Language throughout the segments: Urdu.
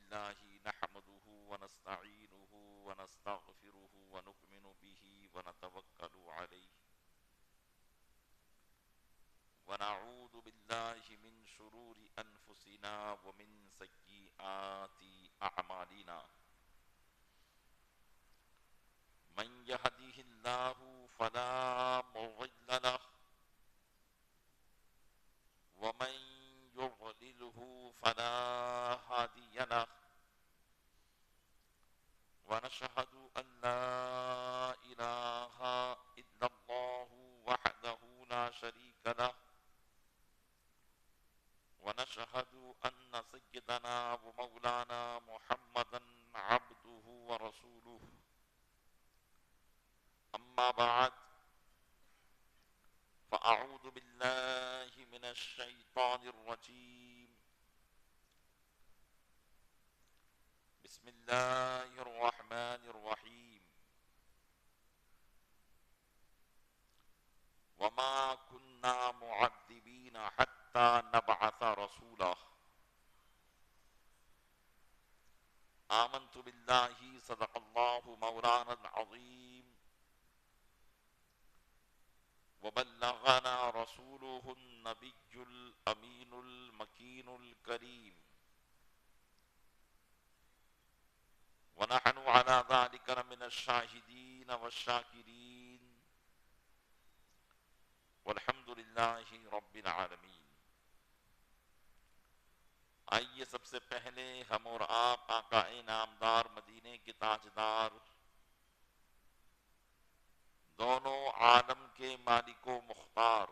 لله نحمده ونستعينه ونستغفره ونؤمن به ونتوكل عليه ونعوذ بالله من شرور أنفسنا ومن سيئات أعمالنا من يهده الله فلا مضل له ومن يضلله فلا هادي له ونشهد أن لا إله إلا الله وحده لا شريك له ونشهد أن سيدنا ومولانا محمدا عبده ورسوله أما بعد فأعوذ بالله من الشيطان الرجيم بسم الله الرحمن الرحيم وما كنا معذبين حتى نبعث رسولا آمنت بالله صدق الله مولانا العظيم وبلغنا رسوله النبي الأمين المكين الكريم ونحن على ذلك من الشاهدين والشاكرين والحمد لله رب العالمين۔ آئیے سب سے پہلے ہم اور آپ آقا انعامدار مدینے کے تاجدار دونوں عالم کے مالک و مختار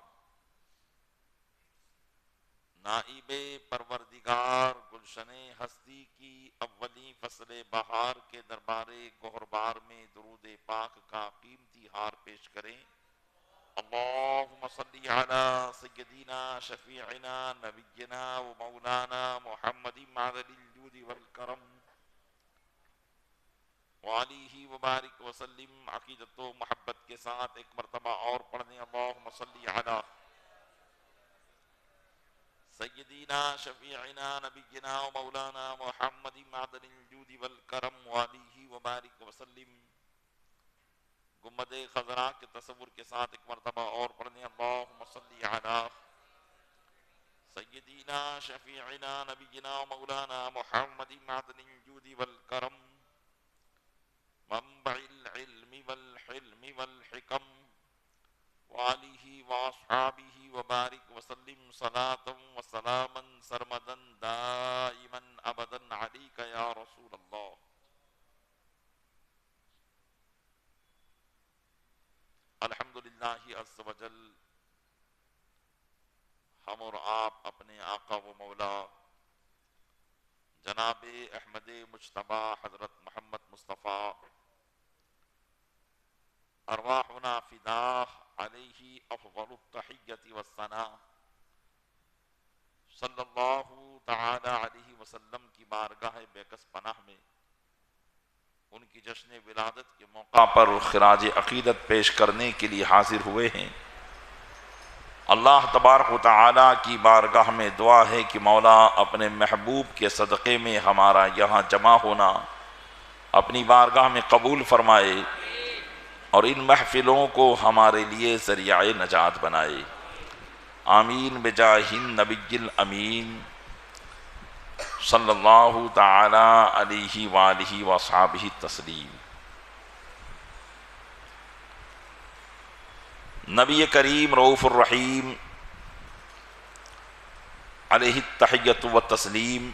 نائب پروردگار گلشن ہستی کی اولی فصل بہار کے دربار گہربار میں درود پاک کا قیمتی ہار پیش کریں۔ اللہم صلی علی سیدنا شفیعنا نبینا و مولانا محمد معدن الجود والکرم وعلیہ وبارک وسلم۔ عقیدت و محبت کے ساتھ ایک مرتبہ اور پڑھنے اللہم صلی علی سیدنا شفیعنا نبینا و مولانا محمد معدن الجود والکرم وعلیہ وبارک وسلم۔ گنبد خضراء کے تصور کے ساتھ ایک مرتبہ اور پڑھنے اللہم صلی علی سیدنا شفیعنا نبینا و مولانا محمد معدن الجود والکرم منبع العلم والحلم والحکم وآلہ واصحابہ وبارک وسلم صلاة وسلاما سرمدا دائما ابدا علیک یا رسول اللہ۔ الحمدللہ عز و جل ہم اور آپ اپنے آقا و مولا جناب احمد مجتبی حضرت محمد مصطفیٰ ارواحنا فداہ علیہ افضل التحیۃ والثناء صلی اللہ تعالی علیہ وسلم کی بارگاہ بے کس پناہ میں ان کی جشن ولادت کے موقع پر خراج عقیدت پیش کرنے کے لیے حاضر ہوئے ہیں۔ اللہ تبارک و تعالی کی بارگاہ میں دعا ہے کہ مولا اپنے محبوب کے صدقے میں ہمارا یہاں جمع ہونا اپنی بارگاہ میں قبول فرمائے اور ان محفلوں کو ہمارے لیے ذریعہ نجات بنائے۔ آمین بجاہ النبی الامین صلی اللہ تعالی علیہ وآلہ وصحبہ تسلیم۔ نبی کریم رؤوف الرحیم علیہ التحیۃ والتسلیم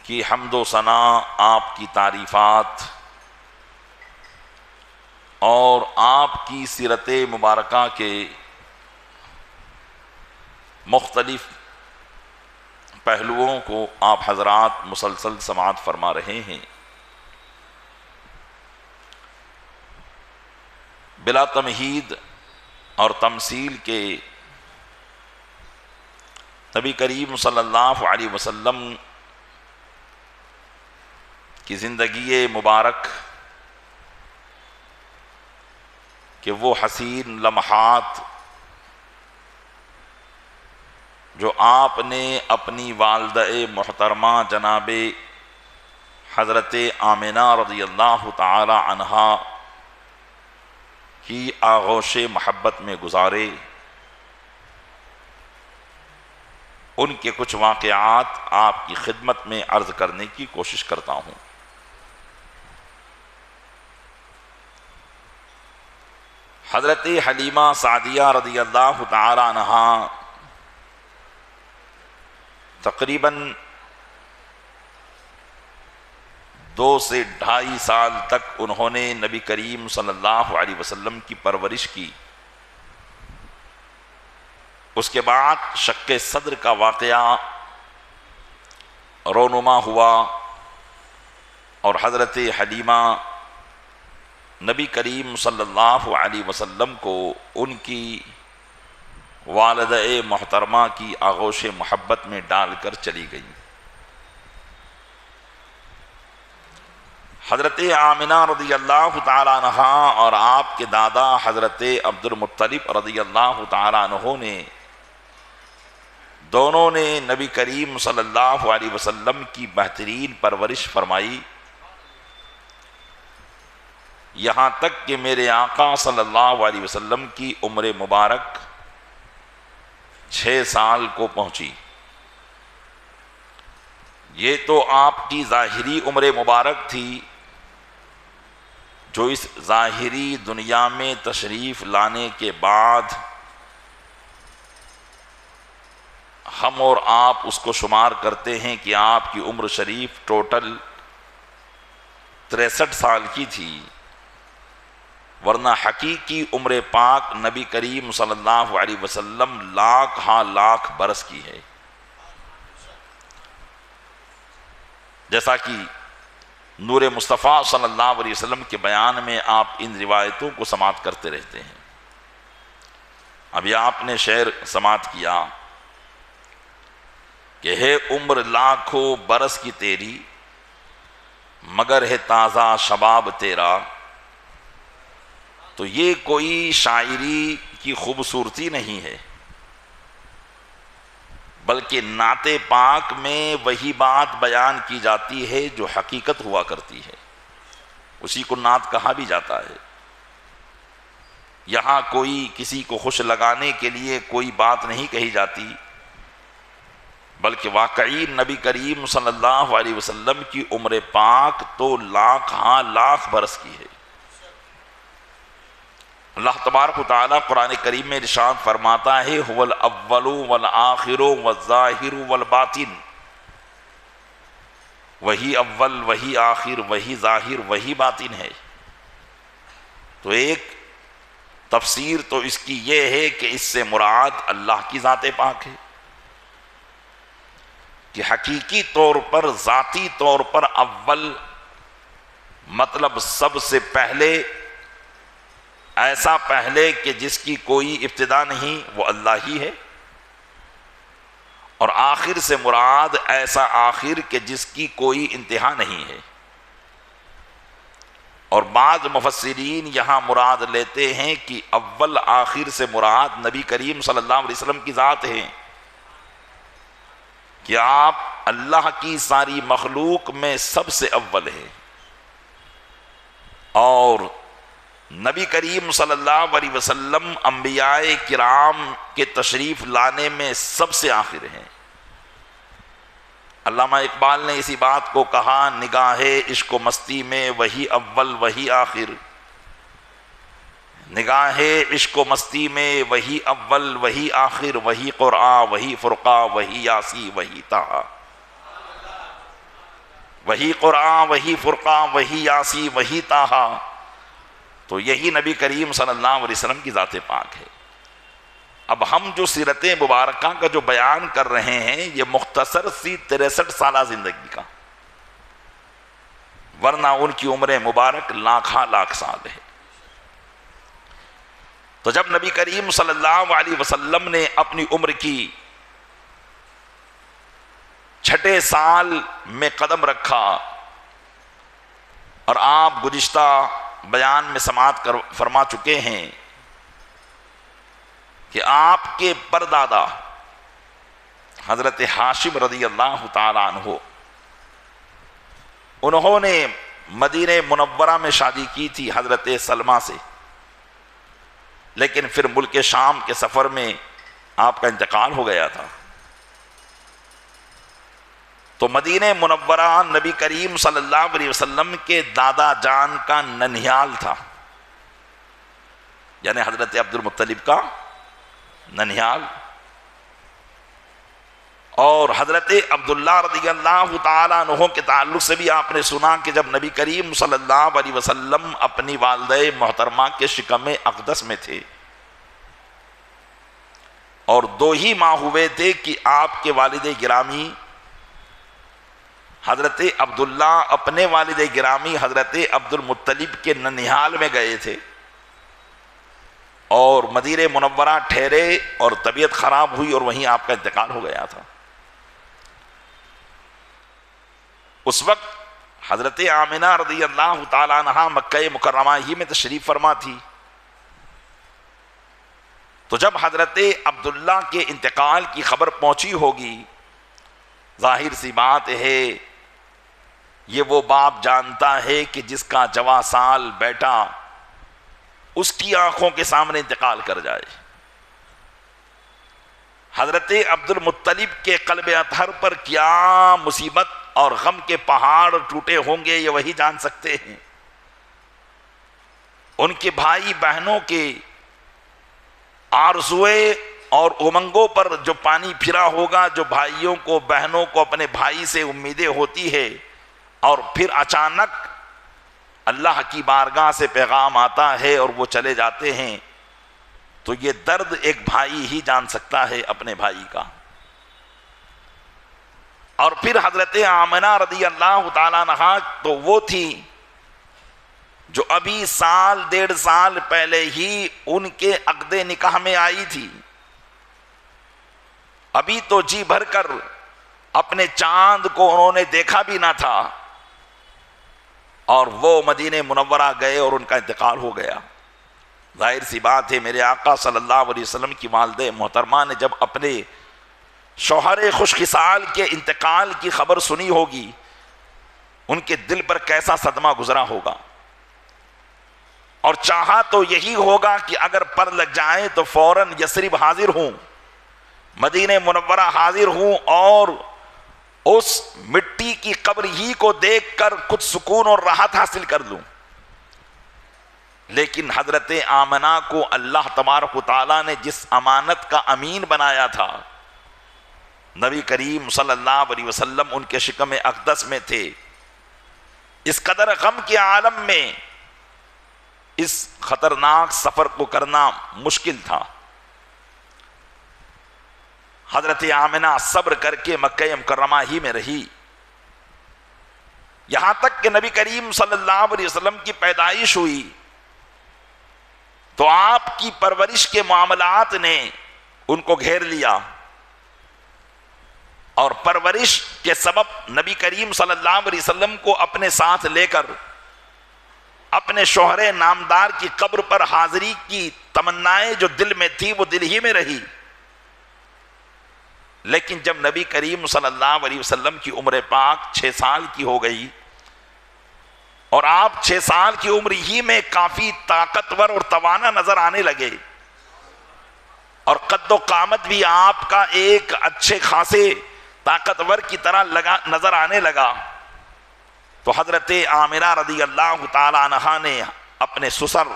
کی حمد و ثنا، آپ کی تعریفات اور آپ کی سیرت مبارکہ کے مختلف پہلوؤں کو آپ حضرات مسلسل سماعت فرما رہے ہیں۔ بلا تمہید اور تمثیل کے نبی کریم صلی اللہ علیہ وسلم کی زندگی مبارک کہ وہ حسین لمحات جو آپ نے اپنی والدہ محترمہ جناب حضرت آمنہ رضی اللہ تعالی عنہا کی آغوش محبت میں گزارے، ان کے کچھ واقعات آپ کی خدمت میں عرض کرنے کی کوشش کرتا ہوں۔ حضرت حلیمہ سعدیہ رضی اللہ تعالی عنہا تقریباً 2 سے 2.5 سال تک انہوں نے نبی کریم صلی اللہ علیہ وسلم کی پرورش کی۔ اس کے بعد شق صدر کا واقعہ رونما ہوا اور حضرت حلیمہ نبی کریم صلی اللہ علیہ وسلم کو ان کی والدہ محترمہ کی آغوش محبت میں ڈال کر چلی گئی۔ حضرت آمنہ رضی اللہ تعالی عنہا اور آپ کے دادا حضرت عبد المطلب رضی اللہ تعالی عنہ نے دونوں نے نبی کریم صلی اللہ علیہ وسلم کی بہترین پرورش فرمائی، یہاں تک کہ میرے آقا صلی اللہ علیہ وسلم کی عمر مبارک 6 سال کو پہنچی۔ یہ تو آپ کی ظاہری عمر مبارک تھی جو اس ظاہری دنیا میں تشریف لانے کے بعد ہم اور آپ اس کو شمار کرتے ہیں کہ آپ کی عمر شریف ٹوٹل 63 سال کی تھی، ورنہ حقیقی عمر پاک نبی کریم صلی اللہ علیہ وسلم لاکھ لاکھ برس کی ہے، جیسا کہ نور مصطفیٰ صلی اللہ علیہ وسلم کے بیان میں آپ ان روایتوں کو سماعت کرتے رہتے ہیں۔ ابھی آپ نے شعر سماعت کیا کہ ہے عمر لاکھوں برس کی تیری مگر ہے تازہ شباب تیرا، تو یہ کوئی شاعری کی خوبصورتی نہیں ہے، بلکہ نعت پاک میں وہی بات بیان کی جاتی ہے جو حقیقت ہوا کرتی ہے، اسی کو نعت کہا بھی جاتا ہے۔ یہاں کوئی کسی کو خوش لگانے کے لیے کوئی بات نہیں کہی جاتی، بلکہ واقعی نبی کریم صلی اللہ علیہ وسلم کی عمر پاک تو لاکھ لاکھ برس کی ہے۔ اللہ تبارک و تعالیٰ قرآن کریم میں ارشاد فرماتا ہے هو الاول والآخر والظاہر والباطن، وہی اول وہی آخر وہی ظاہر وہی باطن ہے۔ تو ایک تفسیر تو اس کی یہ ہے کہ اس سے مراد اللہ کی ذات پاک ہے کہ حقیقی طور پر ذاتی طور پر اول مطلب سب سے پہلے، ایسا پہلے کہ جس کی کوئی ابتدا نہیں، وہ اللہ ہی ہے، اور آخر سے مراد ایسا آخر کہ جس کی کوئی انتہا نہیں ہے۔ اور بعض مفسرین یہاں مراد لیتے ہیں کہ اول آخر سے مراد نبی کریم صلی اللہ علیہ وسلم کی ذات ہے، کہ آپ اللہ کی ساری مخلوق میں سب سے اول ہیں، اور نبی کریم صلی اللہ علیہ وسلم انبیاء کرام کے تشریف لانے میں سب سے آخر ہیں۔ علامہ اقبال نے اسی بات کو کہا، نگاہ عشق و مستی میں وہی اول وہی آخر، نگاہ عشق و مستی میں وہی اول وہی آخر، وہی قرآن وہی فرقہ وہی یاسی وہی طٰہٰ، وہی قرآن وہی فرقہ وہی یاسی وہی طٰہٰ۔ تو یہی نبی کریم صلی اللہ علیہ وسلم کی ذات پاک ہے۔ اب ہم جو سیرت مبارکہ کا جو بیان کر رہے ہیں یہ مختصر سی 63 سالہ زندگی کا، ورنہ ان کی عمر مبارک لاکھاں لاکھ سال ہے۔ تو جب نبی کریم صلی اللہ علیہ وسلم نے اپنی عمر کی 6 سال میں قدم رکھا، اور آپ گزشتہ بیان میں سماعت فرما چکے ہیں کہ آپ کے پردادا حضرت ہاشم رضی اللہ تعالیٰ عنہ، انہوں نے مدینہ منورہ میں شادی کی تھی حضرت سلمہ سے، لیکن پھر ملک شام کے سفر میں آپ کا انتقال ہو گیا تھا۔ تو مدینہ منورہ نبی کریم صلی اللہ علیہ وسلم کے دادا جان کا ننھیال تھا، یعنی حضرت عبد المطلب کا ننھیال۔ اور حضرت عبداللہ رضی اللہ تعالیٰ عنہ کے تعلق سے بھی آپ نے سنا کہ جب نبی کریم صلی اللہ علیہ وسلم اپنی والدہ محترمہ کے شکم اقدس میں تھے اور 2 ہی ماہ ہوئے تھے کہ آپ کے والد گرامی حضرت عبداللہ اپنے والد گرامی حضرت عبد المطلب کے ننھیال میں گئے تھے اور مدینہ منورہ ٹھہرے اور طبیعت خراب ہوئی اور وہیں آپ کا انتقال ہو گیا تھا۔ اس وقت حضرت آمنہ رضی اللہ تعالیٰ عنہا مکہ مکرمہ ہی میں تشریف فرما تھی۔ تو جب حضرت عبداللہ کے انتقال کی خبر پہنچی ہوگی، ظاہر سی بات ہے یہ وہ باپ جانتا ہے کہ جس کا جواں سال بیٹا اس کی آنکھوں کے سامنے انتقال کر جائے۔ حضرت عبد المطلب کے قلب اطہر پر کیا مصیبت اور غم کے پہاڑ ٹوٹے ہوں گے یہ وہی جان سکتے ہیں۔ ان کے بھائی بہنوں کے آرزوئے اور امنگوں پر جو پانی پھرا ہوگا، جو بھائیوں کو بہنوں کو اپنے بھائی سے امیدیں ہوتی ہے اور پھر اچانک اللہ کی بارگاہ سے پیغام آتا ہے اور وہ چلے جاتے ہیں، تو یہ درد ایک بھائی ہی جان سکتا ہے اپنے بھائی کا۔ اور پھر حضرت آمنہ رضی اللہ تعالیٰ عنہا تو وہ تھی جو ابھی 1.5 سال پہلے ہی ان کے عقد نکاح میں آئی تھی، ابھی تو جی بھر کر اپنے چاند کو انہوں نے دیکھا بھی نہ تھا اور وہ مدینہ منورہ گئے اور ان کا انتقال ہو گیا۔ ظاہر سی بات ہے میرے آقا صلی اللہ علیہ وسلم کی والدہ محترمہ نے جب اپنے شوہر خوش خصال کے انتقال کی خبر سنی ہوگی، ان کے دل پر کیسا صدمہ گزرا ہوگا، اور چاہا تو یہی ہوگا کہ اگر پر لگ جائیں تو فوراً یثرب حاضر ہوں، مدینہ منورہ حاضر ہوں اور اس مٹی کی قبر ہی کو دیکھ کر کچھ سکون اور راحت حاصل کر لوں۔ لیکن حضرت آمنہ کو اللہ تبارک و تعالیٰ نے جس امانت کا امین بنایا تھا، نبی کریم صلی اللہ علیہ وسلم ان کے شکم اقدس میں تھے، اس قدر غم کے عالم میں اس خطرناک سفر کو کرنا مشکل تھا۔ حضرت آمنہ صبر کر کے مکہ مکرمہ ہی میں رہی، یہاں تک کہ نبی کریم صلی اللہ علیہ وسلم کی پیدائش ہوئی تو آپ کی پرورش کے معاملات نے ان کو گھیر لیا، اور پرورش کے سبب نبی کریم صلی اللہ علیہ وسلم کو اپنے ساتھ لے کر اپنے شوہر نامدار کی قبر پر حاضری کی تمنائیں جو دل میں تھی وہ دل ہی میں رہی۔ لیکن جب نبی کریم صلی اللہ علیہ وسلم کی عمر پاک 6 سال کی ہو گئی اور آپ 6 سال کی عمر ہی میں کافی طاقتور اور توانا نظر آنے لگے اور قد و قامت بھی آپ کا ایک اچھے خاصے طاقتور کی طرح نظر آنے لگا، تو حضرت آمنہ رضی اللہ تعالی عنہا نے اپنے سسر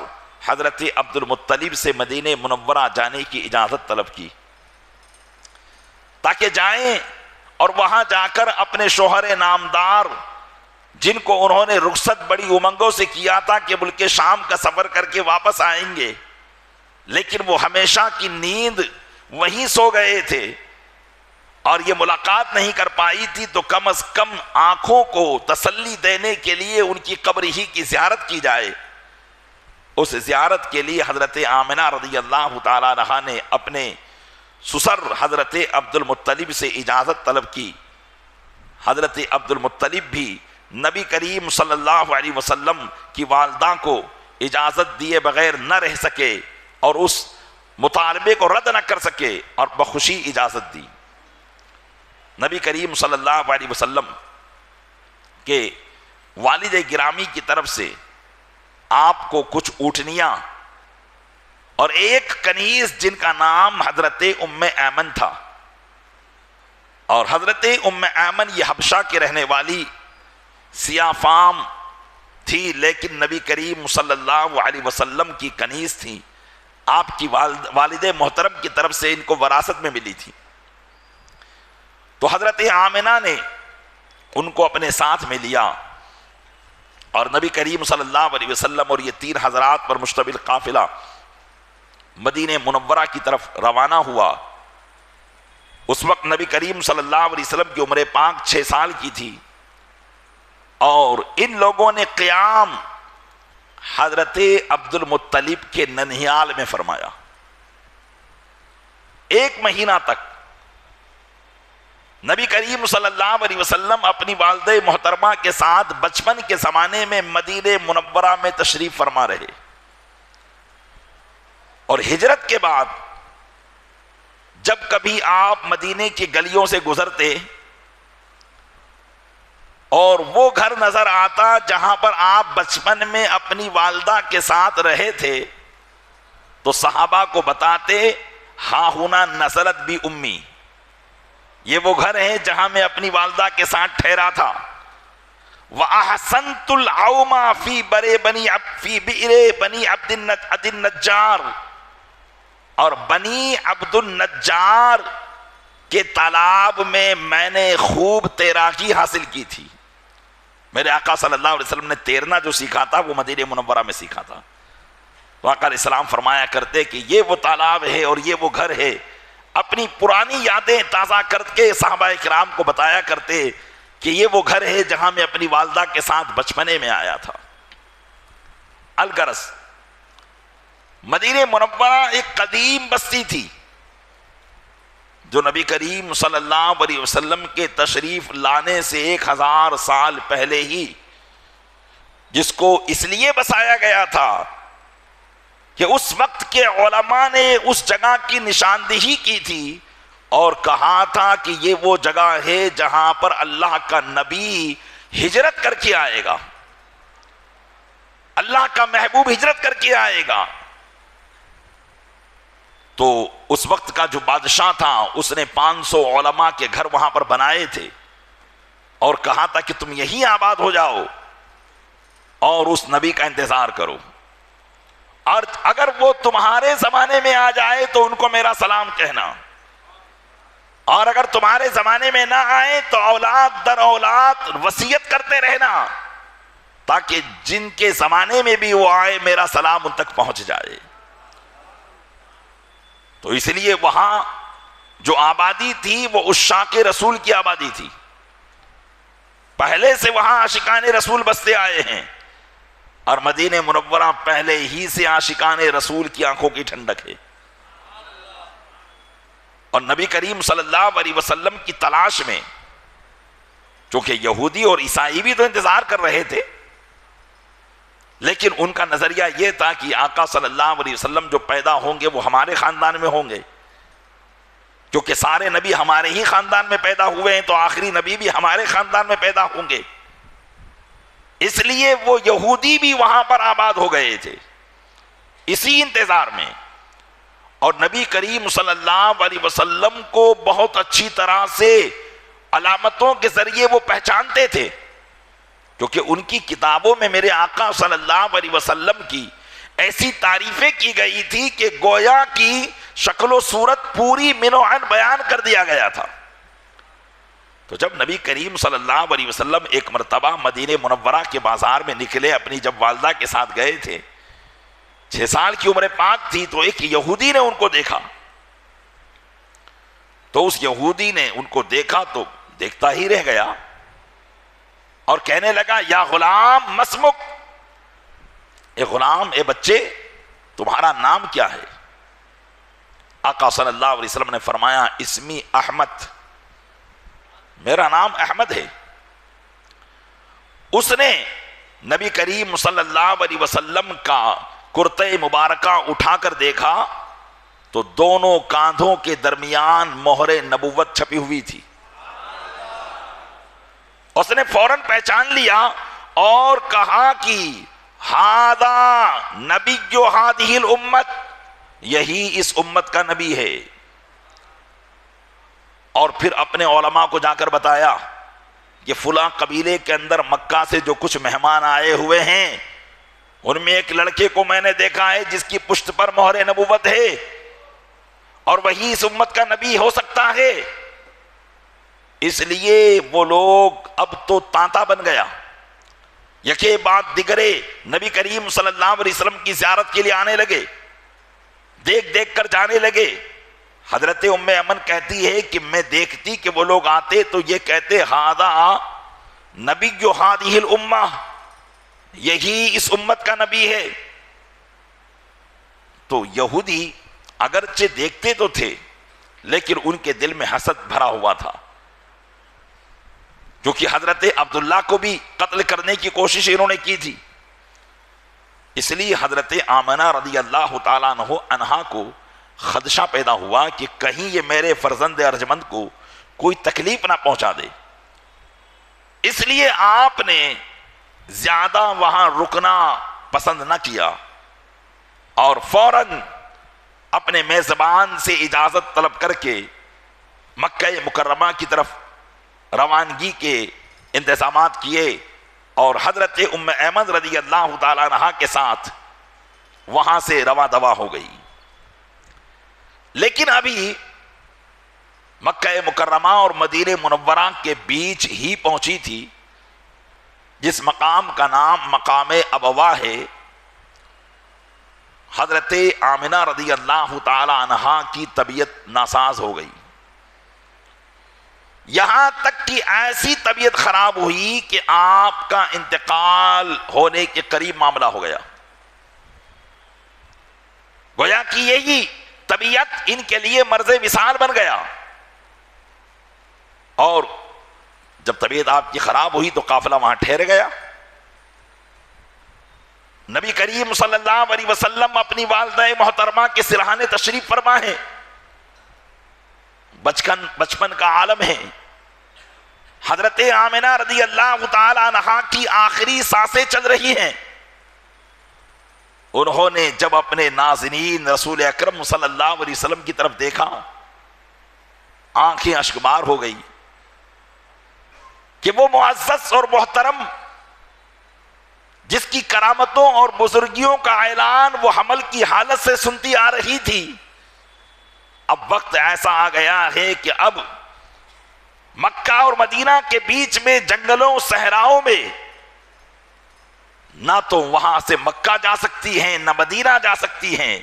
حضرت عبد المطلب سے مدینہ منورہ جانے کی اجازت طلب کی تاکہ جائیں اور وہاں جا کر اپنے شوہر نامدار جن کو انہوں نے رخصت بڑی امنگوں سے کیا تھا کہ ملک شام کا سفر کر کے واپس آئیں گے، لیکن وہ ہمیشہ کی نیند وہیں سو گئے تھے اور یہ ملاقات نہیں کر پائی تھی، تو کم از کم آنکھوں کو تسلی دینے کے لیے ان کی قبر ہی کی زیارت کی جائے۔ اس زیارت کے لیے حضرت آمنہ رضی اللہ تعالیٰ عنہا نے اپنے سسر حضرت عبد المطلب سے اجازت طلب کی۔ حضرت عبد المطلب بھی نبی کریم صلی اللہ علیہ وسلم کی والدہ کو اجازت دیے بغیر نہ رہ سکے اور اس مطالبے کو رد نہ کر سکے اور بخوشی اجازت دی۔ نبی کریم صلی اللہ علیہ وسلم کے والد گرامی کی طرف سے آپ کو کچھ اونٹنیاں اور ایک کنیز جن کا نام حضرت ام ایمن تھا، اور حضرت ام ایمن یہ حبشہ کے رہنے والی سیاہ فام تھی، لیکن نبی کریم صلی اللہ علیہ وسلم کی کنیز تھی، آپ کی والد محترم کی طرف سے ان کو وراثت میں ملی تھی۔ تو حضرت آمنہ نے ان کو اپنے ساتھ میں لیا اور نبی کریم صلی اللہ علیہ وسلم اور یہ 3 حضرات پر مشتمل قافلہ مدینہ منورہ کی طرف روانہ ہوا۔ اس وقت نبی کریم صلی اللہ علیہ وسلم کی عمر پاک 6 سال کی تھی، اور ان لوگوں نے قیام حضرت عبد المطلب کے ننہیال میں فرمایا۔ 1 مہینہ تک نبی کریم صلی اللہ علیہ وسلم اپنی والدہ محترمہ کے ساتھ بچپن کے زمانے میں مدینہ منورہ میں تشریف فرما رہے، اور ہجرت کے بعد جب کبھی آپ مدینے کی گلیوں سے گزرتے اور وہ گھر نظر آتا جہاں پر آپ بچپن میں اپنی والدہ کے ساتھ رہے تھے، تو صحابہ کو بتاتے ہاں ہونا نزلت بھی امی، یہ وہ گھر ہے جہاں میں اپنی والدہ کے ساتھ ٹھہرا تھا۔ وَأَحْسَنْتُ الْعَوْمَ فِي بِئْرِ بنی عبد النجار، اور بنی عبد النجار کے تالاب میں نے خوب تیراکی حاصل کی تھی۔ میرے آقا صلی اللہ علیہ وسلم نے تیرنا جو سیکھا تھا وہ مدینہ منورہ میں سیکھا تھا۔ تو آقا علیہ السلام فرمایا کرتے کہ یہ وہ تالاب ہے اور یہ وہ گھر ہے، اپنی پرانی یادیں تازہ کر کے صحابہ کرام کو بتایا کرتے کہ یہ وہ گھر ہے جہاں میں اپنی والدہ کے ساتھ بچپنے میں آیا تھا۔ الغرض مدینہ منورہ ایک قدیم بستی تھی جو نبی کریم صلی اللہ علیہ وسلم کے تشریف لانے سے 1000 سال پہلے ہی جس کو اس لیے بسایا گیا تھا کہ اس وقت کے علماء نے اس جگہ کی نشاندہی کی تھی اور کہا تھا کہ یہ وہ جگہ ہے جہاں پر اللہ کا نبی ہجرت کر کے آئے گا، اللہ کا محبوب ہجرت کر کے آئے گا۔ تو اس وقت کا جو بادشاہ تھا اس نے 500 علماء کے گھر وہاں پر بنائے تھے اور کہا تھا کہ تم یہی آباد ہو جاؤ اور اس نبی کا انتظار کرو، اور اگر وہ تمہارے زمانے میں آ جائے تو ان کو میرا سلام کہنا، اور اگر تمہارے زمانے میں نہ آئے تو اولاد در اولاد وصیت کرتے رہنا تاکہ جن کے زمانے میں بھی وہ آئے میرا سلام ان تک پہنچ جائے۔ تو اس لیے وہاں جو آبادی تھی وہ عشاق رسول کی آبادی تھی، پہلے سے وہاں عاشقان رسول بستے آئے ہیں، اور مدینہ منورہ پہلے ہی سے عاشقان رسول کی آنکھوں کی ٹھنڈک ہے۔ اور نبی کریم صلی اللہ علیہ وسلم کی تلاش میں چونکہ یہودی اور عیسائی بھی تو انتظار کر رہے تھے، لیکن ان کا نظریہ یہ تھا کہ آقا صلی اللہ علیہ وسلم جو پیدا ہوں گے وہ ہمارے خاندان میں ہوں گے، کیونکہ سارے نبی ہمارے ہی خاندان میں پیدا ہوئے ہیں تو آخری نبی بھی ہمارے خاندان میں پیدا ہوں گے، اس لیے وہ یہودی بھی وہاں پر آباد ہو گئے تھے اسی انتظار میں۔ اور نبی کریم صلی اللہ علیہ وسلم کو بہت اچھی طرح سے علامتوں کے ذریعے وہ پہچانتے تھے، کیونکہ ان کی کتابوں میں میرے آقا صلی اللہ علیہ وسلم کی ایسی تعریفیں کی گئی تھی کہ گویا کی شکل و صورت پوری من و عن بیان کر دیا گیا تھا۔ تو جب نبی کریم صلی اللہ علیہ وسلم ایک مرتبہ مدینہ منورہ کے بازار میں نکلے، اپنی جب والدہ کے ساتھ گئے تھے، 6 سال کی عمر پاک تھی، تو ایک یہودی نے ان کو دیکھا، تو اس یہودی نے ان کو دیکھا تو دیکھتا ہی رہ گیا اور کہنے لگا یا غلام مسمک، اے غلام، اے بچے، تمہارا نام کیا ہے؟ آقا صلی اللہ علیہ وسلم نے فرمایا اسمی احمد، میرا نام احمد ہے۔ اس نے نبی کریم صلی اللہ علیہ وسلم کا کرتے مبارکہ اٹھا کر دیکھا تو دونوں کاندھوں کے درمیان مہر نبوت چھپی ہوئی تھی۔ اس نے فوراً پہچان لیا اور کہا کہ ہذا نبی ہذہ الامت، یہی اس امت کا نبی ہے۔ اور پھر اپنے علماء کو جا کر بتایا کہ فلاں قبیلے کے اندر مکہ سے جو کچھ مہمان آئے ہوئے ہیں ان میں ایک لڑکے کو میں نے دیکھا ہے جس کی پشت پر مہر نبوت ہے، اور وہی اس امت کا نبی ہو سکتا ہے۔ اس لیے وہ لوگ اب تو تانتا بن گیا، یکے بعد دیگرے نبی کریم صلی اللہ علیہ وسلم کی زیارت کے لیے آنے لگے، دیکھ دیکھ کر جانے لگے۔ حضرت ام ایمن کہتی ہے کہ میں دیکھتی کہ وہ لوگ آتے تو یہ کہتے ہذا نبی ہذہ الامہ، یہی اس امت کا نبی ہے۔ تو یہودی اگرچہ دیکھتے تو تھے لیکن ان کے دل میں حسد بھرا ہوا تھا، کیونکہ حضرت عبداللہ کو بھی قتل کرنے کی کوشش انہوں نے کی تھی۔ اس لیے حضرت آمنہ رضی اللہ تعالیٰ عنہا کو خدشہ پیدا ہوا کہ کہیں یہ میرے فرزند ارجمند کو کوئی تکلیف نہ پہنچا دے، اس لیے آپ نے زیادہ وہاں رکنا پسند نہ کیا اور فوراً اپنے میزبان سے اجازت طلب کر کے مکہ مکرمہ کی طرف روانگی کے انتظامات کیے اور حضرت ام ایمن رضی اللہ تعالیٰ عنہا کے ساتھ وہاں سے رواں دواں ہو گئی۔ لیکن ابھی مکہ مکرمہ اور مدینہ منورہ کے بیچ ہی پہنچی تھی، جس مقام کا نام مقام ابوا ہے۔ حضرت آمنہ رضی اللہ تعالی عنہا کی طبیعت ناساز ہو گئی، یہاں تک کہ ایسی طبیعت خراب ہوئی کہ آپ کا انتقال ہونے کے قریب معاملہ ہو گیا۔ گویا کہ یہی طبیعت ان کے لیے مرض وصال بن گیا، اور جب طبیعت آپ کی خراب ہوئی تو قافلہ وہاں ٹھہر گیا۔ نبی کریم صلی اللہ علیہ وسلم اپنی والدہ محترمہ کے سرہانے تشریف فرما ہے، بچپن کا عالم ہے۔ حضرت آمنہ رضی اللہ تعالی عنہا کی آخری سانسیں چل رہی ہیں۔ انہوں نے جب اپنے نازنین رسول اکرم صلی اللہ علیہ وسلم کی طرف دیکھا، آنکھیں اشکبار ہو گئی کہ وہ معزز اور محترم جس کی کرامتوں اور بزرگیوں کا اعلان وہ حمل کی حالت سے سنتی آ رہی تھی، اب وقت ایسا آ گیا ہے کہ اب مکہ اور مدینہ کے بیچ میں جنگلوں صحراؤں میں نہ تو وہاں سے مکہ جا سکتی ہیں نہ مدینہ جا سکتی ہیں،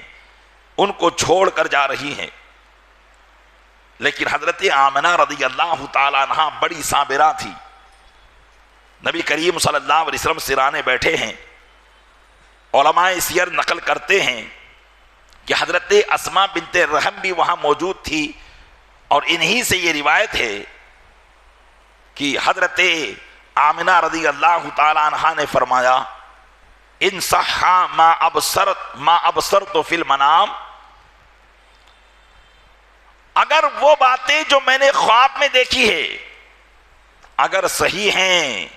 ان کو چھوڑ کر جا رہی ہیں۔ لیکن حضرت آمنہ رضی اللہ تعالی عنہا بڑی صابرہ تھی۔ نبی کریم صلی اللہ علیہ وسلم سرانے بیٹھے ہیں، علماء سیر نقل کرتے ہیں کہ حضرت اسماء بنت رحم بھی وہاں موجود تھی، اور انہی سے یہ روایت ہے کہ حضرت آمنہ رضی اللہ تعالی عنہا نے فرمایا ان صح ما ابصرت فی المنام، اگر وہ باتیں جو میں نے خواب میں دیکھی ہے اگر صحیح ہیں،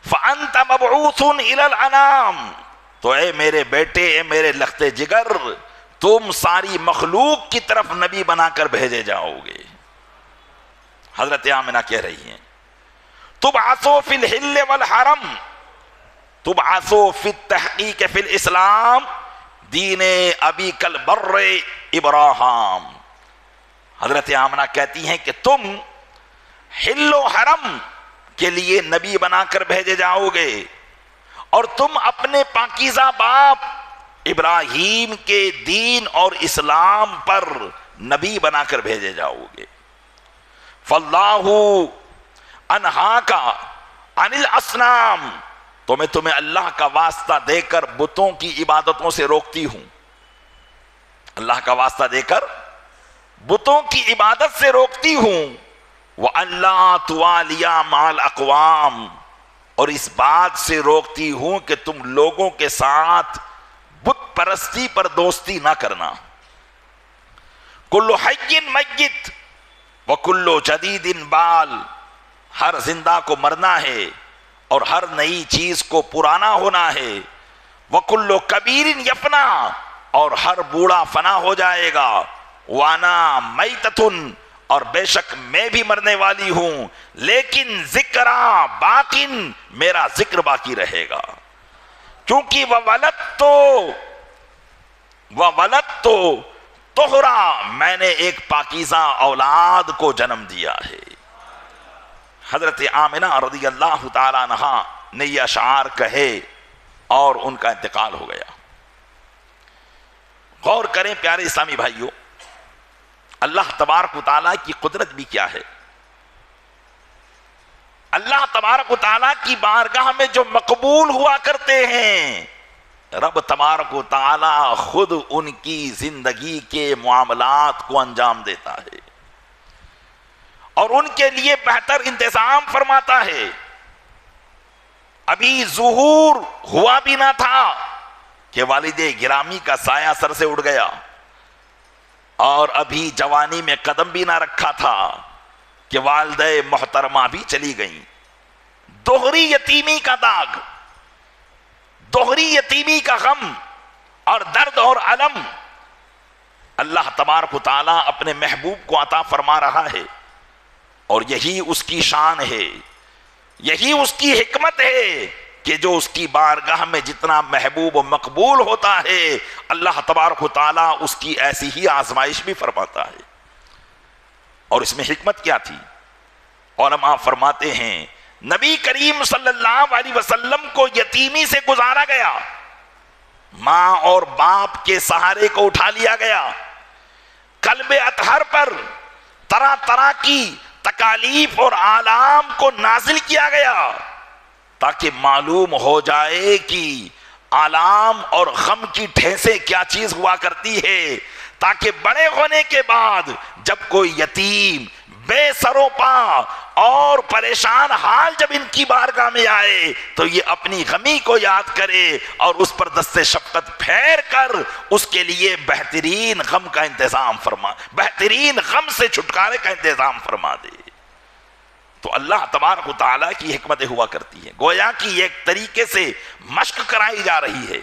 فَأَنْتَ مَبْعُوثٌ إِلَى الْأَنَامِ، تو اے میرے بیٹے، اے میرے لخت جگر، تم ساری مخلوق کی طرف نبی بنا کر بھیجے جاؤ گے۔ حضرت آمنہ کہہ رہی ہیں تُبْعَثُوا فِي الْحِلِّ وَالْحَرَمِ تُبْعَثُوا فِي التَّحْقِيقِ فِي الْإِسْلَامِ دین ابیک البر ابراہیم۔ حضرت آمنہ کہتی ہیں کہ تم حل و حرم کے لیے نبی بنا کر بھیجے جاؤ گے، اور تم اپنے پاکیزہ باپ ابراہیم کے دین اور اسلام پر نبی بنا کر بھیجے جاؤ گے۔ فاللہ انہاک عن الاصنام، تو میں تمہیں اللہ کا واسطہ دے کر بتوں کی عبادتوں سے روکتی ہوں، اللہ کا واسطہ دے کر بتوں کی عبادت سے روکتی ہوں۔ وَأَلَّا تُوَالِيَا مَعَ الْأَقْوَامِ، اور اس بات سے روکتی ہوں کہ تم لوگوں کے ساتھ بت پرستی پر دوستی نہ کرنا۔ کُلُّ حَيٍّ مَيِّتٌ وَكُلُّ جَدِيدٍ بال، ہر زندہ کو مرنا ہے اور ہر نئی چیز کو پرانا ہونا ہے۔ وَكُلُّ كَبِيرٍ يَفْنَىٰ، اور ہر بوڑھا فنا ہو جائے گا۔ وَأَنَا مَيْتَةٌ، اور بے شک میں بھی مرنے والی ہوں، لیکن ذکرا باقٍ، میرا ذکر باقی رہے گا، کیونکہ وَوَلَدتُّ طُہْرًا، میں نے ایک پاکیزہ اولاد کو جنم دیا ہے۔ حضرت آمنہ رضی اللہ تعالیٰ عنہا نے یہ اشعار کہے اور ان کا انتقال ہو گیا۔ غور کریں پیارے اسلامی بھائیوں، اللہ تبارک و تعالیٰ کی قدرت بھی کیا ہے۔ اللہ تبارک و تعالیٰ کی بارگاہ میں جو مقبول ہوا کرتے ہیں، رب تبارک و تعالیٰ خود ان کی زندگی کے معاملات کو انجام دیتا ہے اور ان کے لیے بہتر انتظام فرماتا ہے۔ ابھی ظہور ہوا بھی نہ تھا کہ والد گرامی کا سایہ سر سے اڑ گیا، اور ابھی جوانی میں قدم بھی نہ رکھا تھا کہ والدہ محترمہ بھی چلی گئیں۔ دوہری یتیمی کا داغ، دوہری یتیمی کا غم اور درد اور علم اللہ تبارک و تعالیٰ اپنے محبوب کو عطا فرما رہا ہے، اور یہی اس کی شان ہے، یہی اس کی حکمت ہے کہ جو اس کی بارگاہ میں جتنا محبوب و مقبول ہوتا ہے، اللہ تبارک و تعالیٰ اس کی ایسی ہی آزمائش بھی فرماتا ہے۔ اور اس میں حکمت کیا تھی؟ علماء فرماتے ہیں نبی کریم صلی اللہ علیہ وسلم کو یتیمی سے گزارا گیا، ماں اور باپ کے سہارے کو اٹھا لیا گیا، قلب اطہر پر طرح طرح کی تکالیف اور آلام کو نازل کیا گیا تاکہ معلوم ہو جائے کہ آلام اور غم کی ٹھیسیں کیا چیز ہوا کرتی ہے، تاکہ بڑے ہونے کے بعد جب کوئی یتیم بے سرو پا اور پریشان حال جب ان کی بارگاہ میں آئے تو یہ اپنی غمی کو یاد کرے اور اس پر دست شفقت پھیر کر اس کے لیے بہترین غم کا انتظام فرما، بہترین غم سے چھٹکارے کا انتظام فرما دے۔ تو اللہ تبارک و تعالیٰ کی حکمتیں ہوا کرتی ہیں، گویا کہ ایک طریقے سے مشق کرائی جا رہی ہے،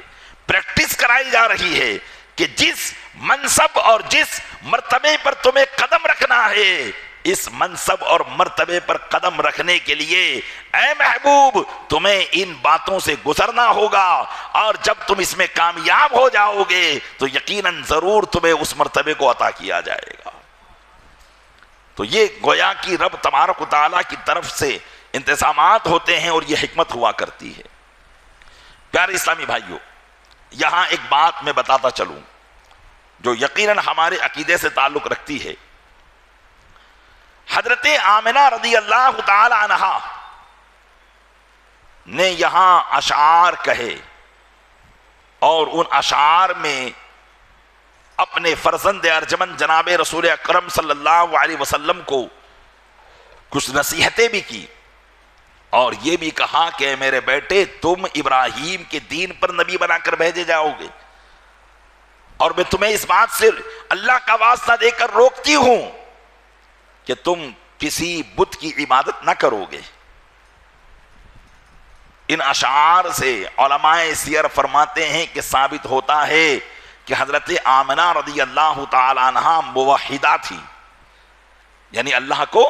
پریکٹس کرائی جا رہی ہے کہ جس منصب اور جس مرتبے پر تمہیں قدم رکھنا ہے، اس منصب اور مرتبے پر قدم رکھنے کے لیے اے محبوب تمہیں ان باتوں سے گزرنا ہوگا، اور جب تم اس میں کامیاب ہو جاؤ گے تو یقیناً ضرور تمہیں اس مرتبے کو عطا کیا جائے گا۔ تو یہ گویا کہ رب تبارک و تعالیٰ کی طرف سے انتظامات ہوتے ہیں اور یہ حکمت ہوا کرتی ہے۔ پیارے اسلامی بھائیوں، یہاں ایک بات میں بتاتا چلوں جو یقیناً ہمارے عقیدے سے تعلق رکھتی ہے۔ حضرت آمنہ رضی اللہ تعالی عنہا نے یہاں اشعار کہے اور ان اشعار میں اپنے فرزند ارجمند جناب رسول اکرم صلی اللہ علیہ وسلم کو کچھ نصیحتیں بھی کی، اور یہ بھی کہا کہ میرے بیٹے تم ابراہیم کے دین پر نبی بنا کر بھیجے جاؤ گے، اور میں تمہیں اس بات سے اللہ کا واسطہ دے کر روکتی ہوں کہ تم کسی بت کی عبادت نہ کرو گے۔ ان اشعار سے علماء سیر فرماتے ہیں کہ ثابت ہوتا ہے کہ حضرت آمنہ رضی اللہ تعالی عنہا موحدہ تھی، یعنی اللہ کو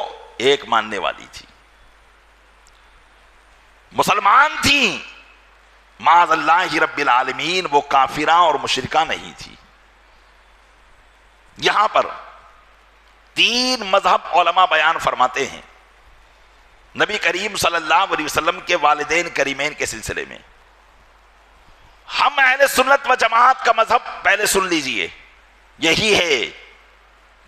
ایک ماننے والی تھی، مسلمان تھی، معاذ اللہ رب العالمین وہ کافرہ اور مشرکہ نہیں تھی۔ یہاں پر 3 مذہب علماء بیان فرماتے ہیں نبی کریم صلی اللہ علیہ وسلم کے والدین کریمین کے سلسلے میں۔ ہم اہل سنت و جماعت کا مذہب پہلے سن لیجئے، یہی ہے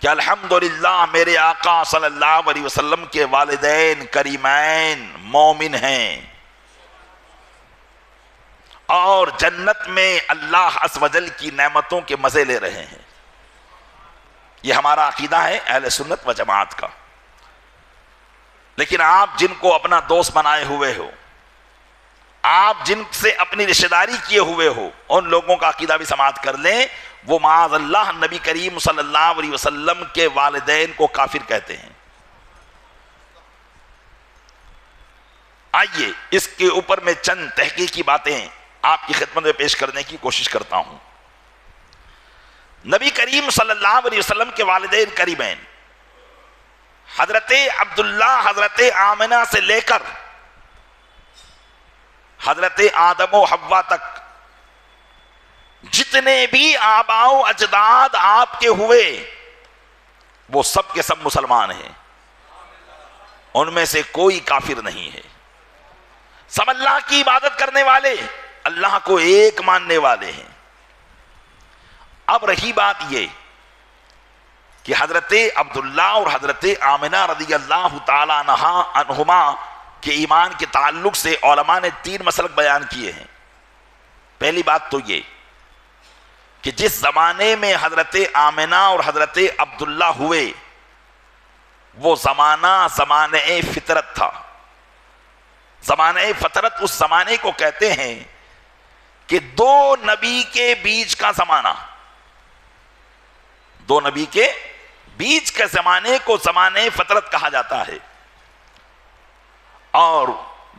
کہ الحمدللہ میرے آقا صلی اللہ علیہ وسلم کے والدین کریمین مومن ہیں اور جنت میں اللہ عز و جل کی نعمتوں کے مزے لے رہے ہیں۔ یہ ہمارا عقیدہ ہے اہل سنت و جماعت کا۔ لیکن آپ جن کو اپنا دوست بنائے ہوئے ہو، آپ جن سے اپنی رشتہ داری کیے ہوئے ہو، ان لوگوں کا عقیدہ بھی سماعت کر لیں، وہ معاذ اللہ نبی کریم صلی اللہ علیہ وسلم کے والدین کو کافر کہتے ہیں۔ آئیے اس کے اوپر میں چند تحقیقی باتیں آپ کی خدمت میں پیش کرنے کی کوشش کرتا ہوں۔ نبی کریم صلی اللہ علیہ وسلم کے والدین کریمین حضرت عبداللہ حضرت آمنہ سے لے کر حضرت آدم و حوا تک جتنے بھی آباء و اجداد آپ کے ہوئے وہ سب کے سب مسلمان ہیں، ان میں سے کوئی کافر نہیں ہے، سب اللہ کی عبادت کرنے والے، اللہ کو ایک ماننے والے ہیں۔ اب رہی بات یہ کہ حضرت عبداللہ اور حضرت آمنہ رضی اللہ تعالیٰ عنہما کے ایمان کے تعلق سے علماء نے 3 مسلک بیان کیے ہیں۔ پہلی بات تو یہ کہ جس زمانے میں حضرت آمنہ اور حضرت عبداللہ ہوئے وہ زمانہ زمانہ فطرت تھا۔ زمانہ فطرت اس زمانے کو کہتے ہیں کہ 2 نبی کے بیچ کا زمانہ، 2 نبی کے بیچ کے زمانے کو زمانہ فطرت کہا جاتا ہے۔ اور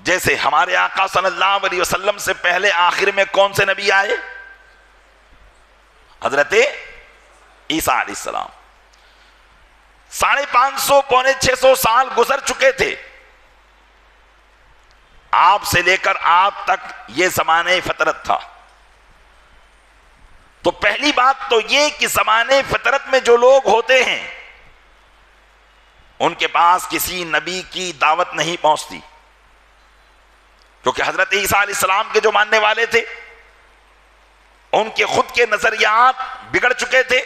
جیسے ہمارے آقا صلی اللہ علیہ وسلم سے پہلے آخر میں کون سے نبی آئے؟ حضرت عیسیٰ علیہ السلام۔ 550 پونے 600 سال گزر چکے تھے، آپ سے لے کر آپ تک یہ زمانہ فطرت تھا۔ تو پہلی بات تو یہ کہ زمانہ فطرت میں جو لوگ ہوتے ہیں ان کے پاس کسی نبی کی دعوت نہیں پہنچتی، کیونکہ حضرت عیسیٰ علیہ السلام کے جو ماننے والے تھے ان کے خود کے نظریات بگڑ چکے تھے،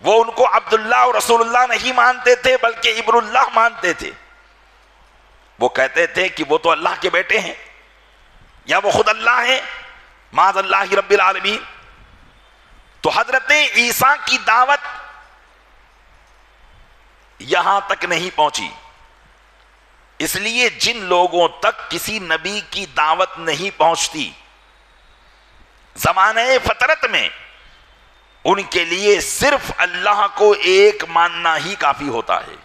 وہ ان کو عبداللہ اور رسول اللہ نہیں مانتے تھے بلکہ ابن اللہ مانتے تھے۔ وہ کہتے تھے کہ وہ تو اللہ کے بیٹے ہیں یا وہ خود اللہ ہیں، معاذ اللہ رب العالمین۔ تو حضرت عیسیٰ کی دعوت یہاں تک نہیں پہنچی، اس لیے جن لوگوں تک کسی نبی کی دعوت نہیں پہنچتی زمانہ فطرت میں، ان کے لیے صرف اللہ کو ایک ماننا ہی کافی ہوتا ہے،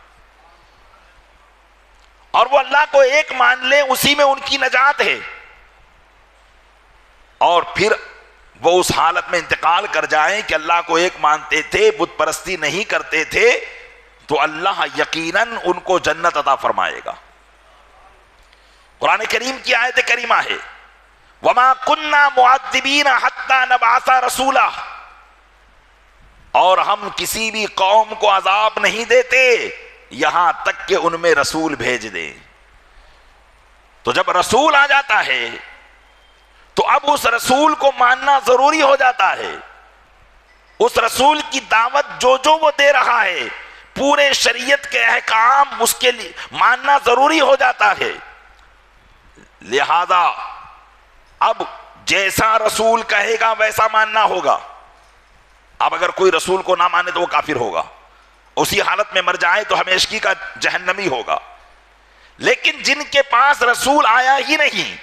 اور وہ اللہ کو ایک مان لیں اسی میں ان کی نجات ہے۔ اور پھر وہ اس حالت میں انتقال کر جائیں کہ اللہ کو ایک مانتے تھے، بت پرستی نہیں کرتے تھے، تو اللہ یقیناً ان کو جنت عطا فرمائے گا۔ قرآن کریم کی آیت کریمہ ہے وَمَا كُنَّا مُعَذِّبِينَ حَتَّى نَبْعَثَ رَسُولًا، اور ہم کسی بھی قوم کو عذاب نہیں دیتے یہاں تک کہ ان میں رسول بھیج دیں۔ تو جب رسول آ جاتا ہے تو اب اس رسول کو ماننا ضروری ہو جاتا ہے، اس رسول کی دعوت جو وہ دے رہا ہے پورے شریعت کے احکام اس کے لیے ماننا ضروری ہو جاتا ہے۔ لہذا اب جیسا رسول کہے گا ویسا ماننا ہوگا۔ اب اگر کوئی رسول کو نہ مانے تو وہ کافر ہوگا، اسی حالت میں مر جائے تو ہمیشگی کا جہنمی ہوگا۔ لیکن جن کے پاس رسول آیا ہی نہیں،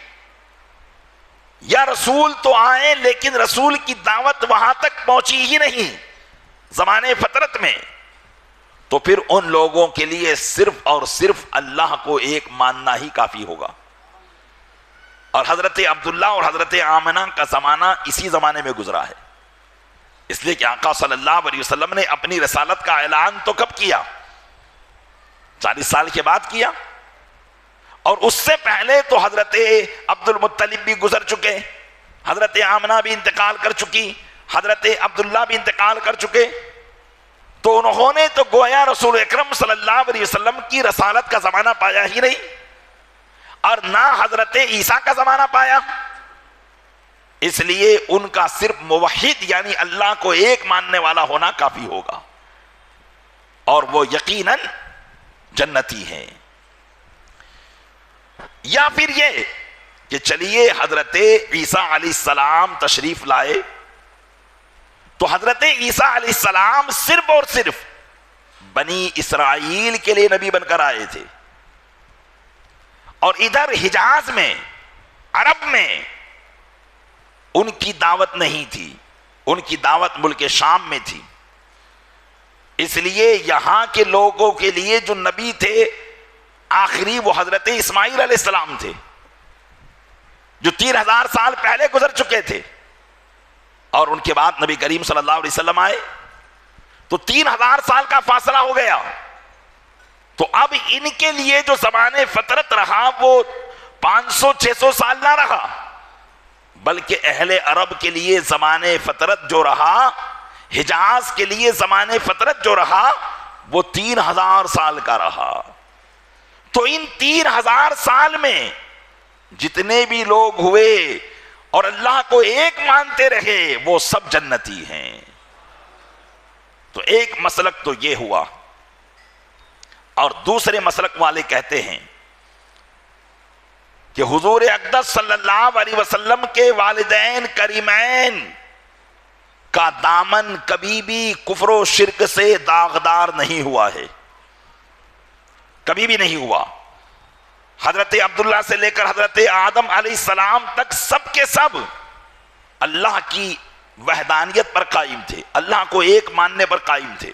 یا رسول تو آئے لیکن رسول کی دعوت وہاں تک پہنچی ہی نہیں زمانے فطرت میں، تو پھر ان لوگوں کے لیے صرف اور صرف اللہ کو ایک ماننا ہی کافی ہوگا۔ اور حضرت عبداللہ اور حضرت آمنہ کا زمانہ اسی زمانے میں گزرا ہے، اس لیے کہ آقا صلی اللہ علیہ وسلم نے اپنی رسالت کا اعلان تو کب کیا؟ 40 سال کے بعد کیا، اور اس سے پہلے تو حضرت عبد المطلب بھی گزر چکے، حضرت آمنہ بھی انتقال کر چکی، حضرت عبداللہ بھی انتقال کر چکے، تو انہوں نے تو گویا رسول اکرم صلی اللہ علیہ وسلم کی رسالت کا زمانہ پایا ہی نہیں، اور نہ حضرت عیسیٰ کا زمانہ پایا۔ اس لیے ان کا صرف موحد یعنی اللہ کو ایک ماننے والا ہونا کافی ہوگا، اور وہ یقیناً جنتی ہیں۔ یا پھر یہ کہ چلیے حضرت عیسیٰ علیہ السلام تشریف لائے تو حضرت عیسیٰ علیہ السلام صرف اور صرف بنی اسرائیل کے لیے نبی بن کر آئے تھے، اور ادھر حجاز میں عرب میں ان کی دعوت نہیں تھی، ان کی دعوت ملک شام میں تھی۔ اس لیے یہاں کے لوگوں کے لیے جو نبی تھے آخری وہ حضرت اسماعیل علیہ السلام تھے جو 3000 سال پہلے گزر چکے تھے، اور ان کے بعد نبی کریم صلی اللہ علیہ وسلم آئے تو 3000 سال کا فاصلہ ہو گیا. تو اب ان کے لیے جو زمانے فطرت رہا وہ 500-600 سال نہ رہا، بلکہ اہل عرب کے لیے زمانے فطرت جو رہا، حجاز کے لیے زمانے فطرت جو رہا، وہ 3000 سال کا رہا. تو ان 3000 سال میں جتنے بھی لوگ ہوئے اور اللہ کو ایک مانتے رہے وہ سب جنتی ہیں. تو ایک مسلک تو یہ ہوا، اور دوسرے مسلک والے کہتے ہیں کہ حضور اقدس صلی اللہ علیہ وسلم کے والدین کریمین کا دامن کبھی بھی کفر و شرک سے داغدار نہیں ہوا ہے، کبھی بھی نہیں ہوا. حضرت عبداللہ سے لے کر حضرت آدم علیہ السلام تک سب کے سب اللہ کی وحدانیت پر قائم تھے، اللہ کو ایک ماننے پر قائم تھے.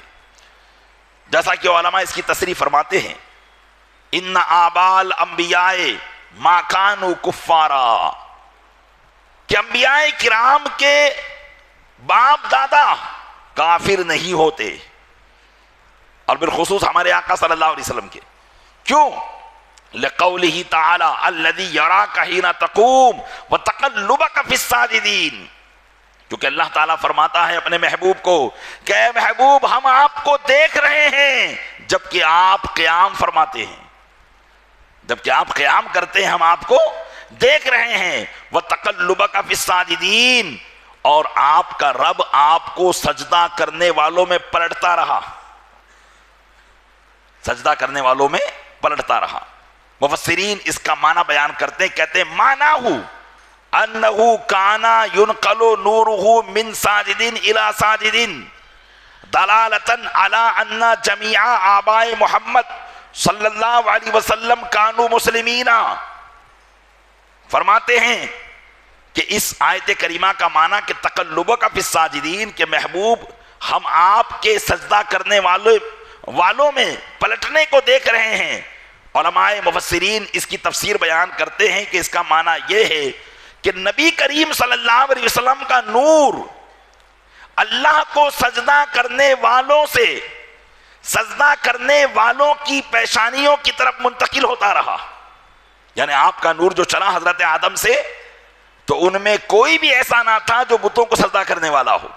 جیسا کہ علماء اس کی تصریح فرماتے ہیں، ان آباء الانبیاء ما کانوا کفارا، کہ انبیاء کرام کے باپ دادا کافر نہیں ہوتے، اور بالخصوص ہمارے آقا صلی اللہ علیہ وسلم کے. کیوں؟ لقولہ تعالی الذی یراک حین تقوم وتقلبک فی الساجدین، کیونکہ اللہ تعالیٰ فرماتا ہے اپنے محبوب کو کہ اے محبوب ہم آپ کو دیکھ رہے ہیں جبکہ آپ قیام فرماتے ہیں، جبکہ آپ قیام کرتے ہیں ہم آپ کو دیکھ رہے ہیں. وتقلبک فی الساجدین، اور آپ کا رب آپ کو سجدہ کرنے والوں میں پلٹتا رہا، سجدہ کرنے والوں میں پلٹتا رہا. مفسرین اس کا معنی بیان کرتے ہیں، کہتے ہیں معنی انہو کانا ینقل نورہ من ساجدین الی ساجدین دلالتاً علی ان جمیع آباء محمد صلی اللہ علیہ وسلم کانوا مسلمین. فرماتے ہیں کہ اس آیت کریمہ کا معنی کہ تقلبک فی الساجدین، کہ محبوب ہم آپ کے سجدہ کرنے والوں میں پلٹنے کو دیکھ رہے ہیں. علماء مفسرین اس کی تفسیر بیان کرتے ہیں کہ اس کا معنی یہ ہے کہ نبی کریم صلی اللہ علیہ وسلم کا نور اللہ کو سجدہ کرنے والوں سے سجدہ کرنے والوں کی پیشانیوں کی طرف منتقل ہوتا رہا. یعنی آپ کا نور جو چلا حضرت آدم سے، تو ان میں کوئی بھی ایسا نہ تھا جو بتوں کو سجدہ کرنے والا ہو،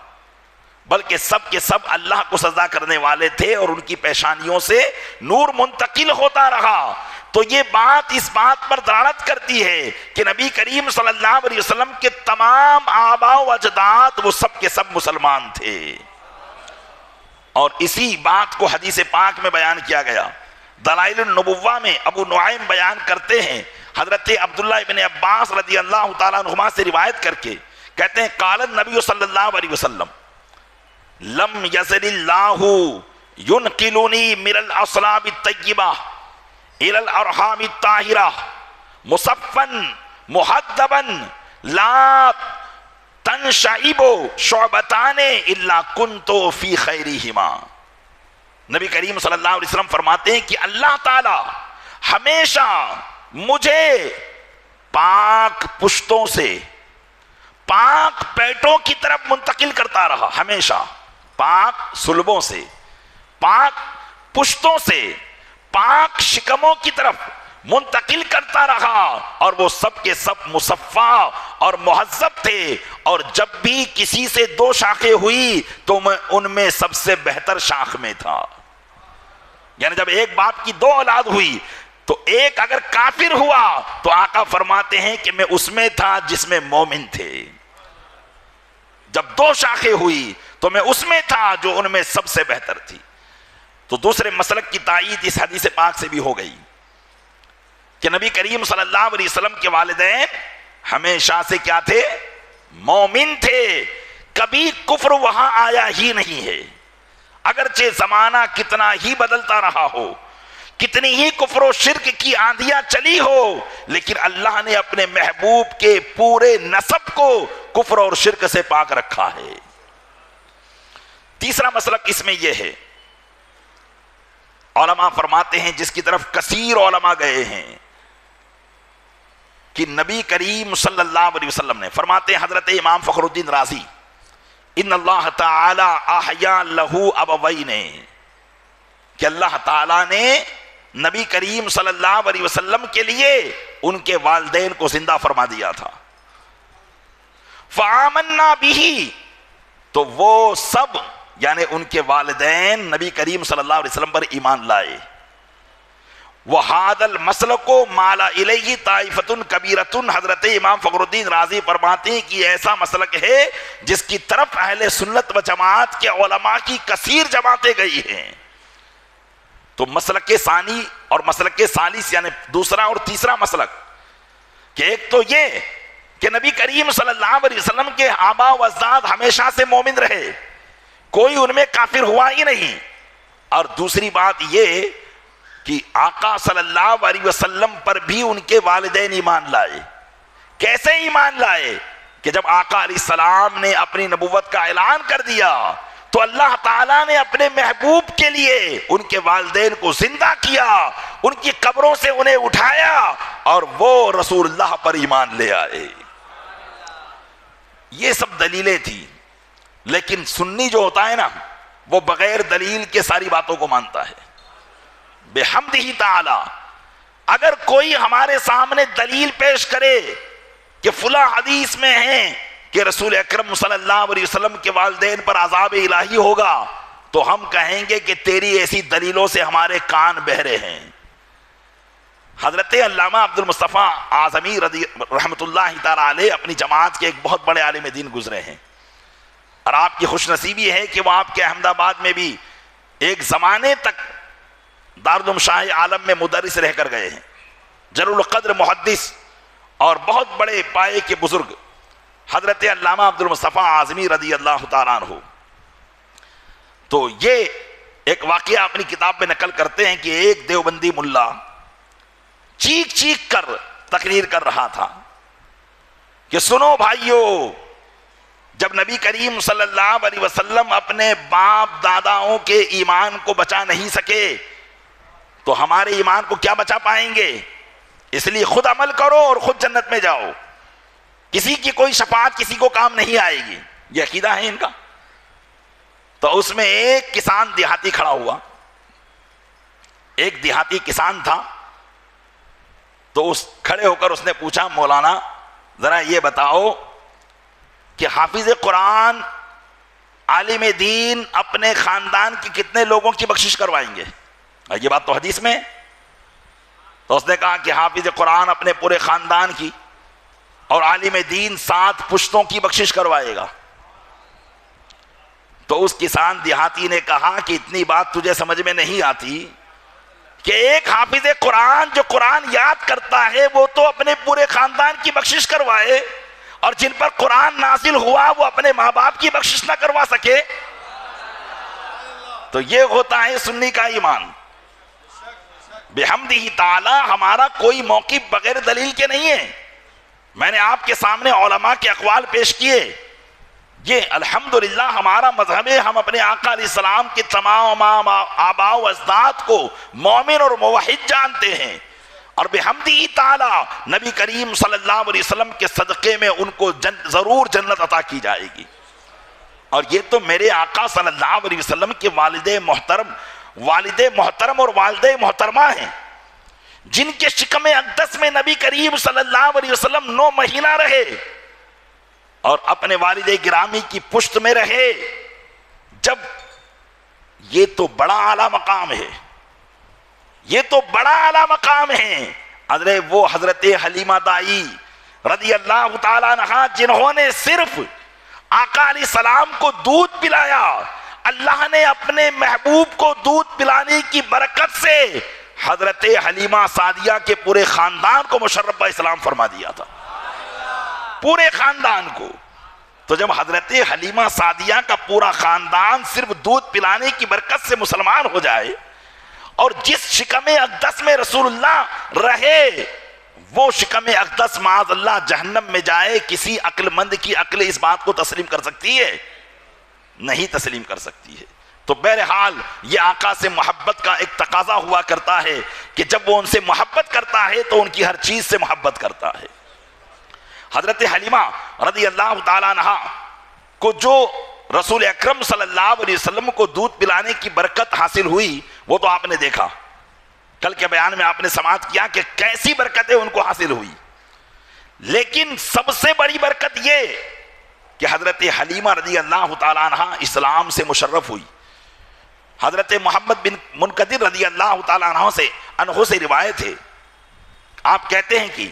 بلکہ سب کے سب اللہ کو سجدہ کرنے والے تھے، اور ان کی پیشانیوں سے نور منتقل ہوتا رہا. تو یہ بات اس بات پر دلالت کرتی ہے کہ نبی کریم صلی اللہ علیہ وسلم کے تمام آباء و اجداد وہ سب کے سب مسلمان تھے. اور اسی بات کو حدیث پاک میں بیان کیا گیا. دلائل النبوہ میں ابو نعیم بیان کرتے ہیں، حضرت عبداللہ ابن عباس رضی اللہ تعالیٰ عنہما سے روایت کر کے کہتے ہیں قال النبی صلی اللہ علیہ وسلم لم یزل اللہ ینقلنی من الاصلاب الطیبہ الى الارحام الطاہرہ مصفا محدبا لا تنشعب شعبتان الا کنت فی خیرہما. نبی کریم صلی اللہ علیہ وسلم فرماتے ہیں کہ اللہ تعالی ہمیشہ مجھے پاک پشتوں سے پاک پیٹوں کی طرف منتقل کرتا رہا، ہمیشہ پاک سلبوں سے، پاک پشتوں سے، پاک شکموں کی طرف منتقل کرتا رہا، اور وہ سب کے سب مصفا اور مہذب تھے. اور جب بھی کسی سے دو شاخیں ہوئی تو میں ان میں سب سے بہتر شاخ میں تھا. یعنی جب ایک باپ کی دو اولاد ہوئی تو ایک اگر کافر ہوا تو آقا فرماتے ہیں کہ میں اس میں تھا جس میں مومن تھے. جب دو شاخیں ہوئی تو میں اس میں تھا جو ان میں سب سے بہتر تھی. تو دوسرے مسلک کی تائید اس حدیث پاک سے بھی ہو گئی کہ نبی کریم صلی اللہ علیہ وسلم کے والدین ہمیشہ سے کیا تھے؟ مومن تھے. کبھی کفر وہاں آیا ہی نہیں ہے. اگرچہ زمانہ کتنا ہی بدلتا رہا ہو، کتنی ہی کفر و شرک کی آندیاں چلی ہو، لیکن اللہ نے اپنے محبوب کے پورے نسب کو کفر اور شرک سے پاک رکھا ہے. تیسرا مسلک اس میں یہ ہے علماء فرماتے ہیں، جس کی طرف کثیر علماء گئے ہیں، کہ نبی کریم صلی اللہ علیہ وسلم نے فرماتے ہیں، حضرت امام فخر الدین رازی، ان اللہ تعالی احیا لہو ابوین، کہ اللہ تعالیٰ نے نبی کریم صلی اللہ علیہ وسلم کے لیے ان کے والدین کو زندہ فرما دیا تھا. فآمنا بہ، تو وہ سب یعنی ان کے والدین نبی کریم صلی اللہ علیہ وسلم پر ایمان لائے. وَهَذَا الْمَسْلَكُ مَالَ إِلَيْهِ طَائِفَةٌ كَبِيرَةٌ، حضرت امام فخر الدین رازی فرماتے ہیں کہ ایسا مسلک ہے جس کی طرف اہل سنت و جماعت کے علماء کی کثیر جماعتیں گئی ہیں. تو مسلک ثانی اور مسلک ثالث یعنی دوسرا اور تیسرا مسلک، کہ ایک تو یہ کہ نبی کریم صلی اللہ علیہ وسلم کے آبا و اجداد ہمیشہ سے مومن رہے، کوئی ان میں کافر ہوا ہی نہیں. اور دوسری بات یہ کہ آقا صلی اللہ علیہ وسلم پر بھی ان کے والدین ایمان لائے. کیسے ایمان لائے؟ کہ جب آقا علیہ السلام نے اپنی نبوت کا اعلان کر دیا تو اللہ تعالیٰ نے اپنے محبوب کے لیے ان کے والدین کو زندہ کیا، ان کی قبروں سے انہیں اٹھایا اور وہ رسول اللہ پر ایمان لے آئے. یہ سب دلیلیں تھیں. لیکن سنی جو ہوتا ہے نا، وہ بغیر دلیل کے ساری باتوں کو مانتا ہے. بحمدہ تعالی، اگر کوئی ہمارے سامنے دلیل پیش کرے کہ فلاں حدیث میں ہے کہ رسول اکرم صلی اللہ علیہ وسلم کے والدین پر عذاب الہی ہوگا، تو ہم کہیں گے کہ تیری ایسی دلیلوں سے ہمارے کان بہرے ہیں. حضرت علامہ عبد المصطفیٰ اعظمی رحمۃ اللہ تعالی علیہ اپنی جماعت کے ایک بہت بڑے عالم دین گزرے ہیں، اور آپ کی خوش نصیبی ہے کہ وہ آپ کے احمد آباد میں بھی ایک زمانے تک دارالعلوم شاہ عالم میں مدرس رہ کر گئے ہیں. جلیل القدر محدث اور بہت بڑے پائے کے بزرگ حضرت علامہ عبد المصطفیٰ اعظمی رضی اللہ تعالیٰ عنہ. تو یہ ایک واقعہ اپنی کتاب میں نقل کرتے ہیں کہ ایک دیوبندی ملا چیخ چیخ کر تقریر کر رہا تھا کہ سنو بھائیو، جب نبی کریم صلی اللہ علیہ وسلم اپنے باپ داداؤں کے ایمان کو بچا نہیں سکے تو ہمارے ایمان کو کیا بچا پائیں گے؟ اس لیے خود عمل کرو اور خود جنت میں جاؤ، کسی کی کوئی شفاعت کسی کو کام نہیں آئے گی. یہ عقیدہ ہے ان کا. تو اس میں ایک کسان دیہاتی کھڑا ہوا، ایک دیہاتی کسان تھا. تو اس کھڑے ہو کر اس نے پوچھا، مولانا ذرا یہ بتاؤ کہ حافظ قرآن عالم دین اپنے خاندان کی کتنے لوگوں کی بخشش کروائیں گے؟ یہ بات تو حدیث میں. تو اس نے کہا کہ حافظ قرآن اپنے پورے خاندان کی اور عالم دین 7 پشتوں کی بخشش کروائے گا. تو اس کسان دیہاتی نے کہا کہ اتنی بات تجھے سمجھ میں نہیں آتی کہ ایک حافظ قرآن جو قرآن یاد کرتا ہے وہ تو اپنے پورے خاندان کی بخشش کروائے، اور جن پر قرآن نازل ہوا وہ اپنے ماں باپ کی بخشش نہ کروا سکے. تو یہ ہوتا ہے سنی کا ایمان. بحمدہ تعالی ہمارا کوئی موقف بغیر دلیل کے نہیں ہے. میں نے آپ کے سامنے علماء کے اقوال پیش کیے. یہ الحمدللہ ہمارا مذہب ہے. ہم اپنے آقا علیہ السلام کے تمام آباء و اجداد کو مومن اور موحد جانتے ہیں، اور بحمدہ تعالی نبی کریم صلی اللہ علیہ وسلم کے صدقے میں ان کو ضرور جنت عطا کی جائے گی. اور یہ تو میرے آقا صلی اللہ علیہ وسلم کے والد محترم اور والدہ محترمہ ہیں، جن کے شکم اقدس میں نبی کریم صلی اللہ علیہ وسلم 9 مہینہ رہے اور اپنے والد گرامی کی پشت میں رہے. جب یہ تو بڑا اعلیٰ مقام ہے، یہ تو بڑا اعلیٰ مقام ہے. وہ حضرت حلیمہ دائی رضی اللہ تعالیٰ عنہا جنہوں نے صرف آقا علیہ السلام کو دودھ پلایا، اللہ نے اپنے محبوب کو دودھ پلانے کی برکت سے حضرت حلیمہ سعدیہ کے پورے خاندان کو مشرف اسلام فرما دیا تھا، پورے خاندان کو. تو جب حضرت حلیمہ سعدیہ کا پورا خاندان صرف دودھ پلانے کی برکت سے مسلمان ہو جائے، اور جس شکم اقدس میں رسول اللہ رہے وہ شکم اقدس معاذ اللہ جہنم میں جائے، کسی عقل مند کی عقل اس بات کو تسلیم کر سکتی ہے؟ نہیں تسلیم کر سکتی ہے. تو بہرحال یہ آقا سے محبت کا ایک تقاضا ہوا کرتا ہے کہ جب وہ ان سے محبت کرتا ہے تو ان کی ہر چیز سے محبت کرتا ہے۔ حضرت حلیمہ رضی اللہ تعالیٰ عنہا کو جو رسول اکرم صلی اللہ علیہ وسلم کو دودھ پلانے کی برکت حاصل ہوئی وہ تو آپ نے دیکھا، کل کے بیان میں آپ نے سماعت کیا کہ کیسی برکتیں ان کو حاصل ہوئی۔ لیکن سب سے بڑی برکت یہ کہ حضرت حلیمہ رضی اللہ تعالیٰ عنہ اسلام سے مشرف ہوئی۔ حضرت محمد بن منقدر رضی اللہ تعالیٰ عنہ سے روایت ہے، آپ کہتے ہیں کہ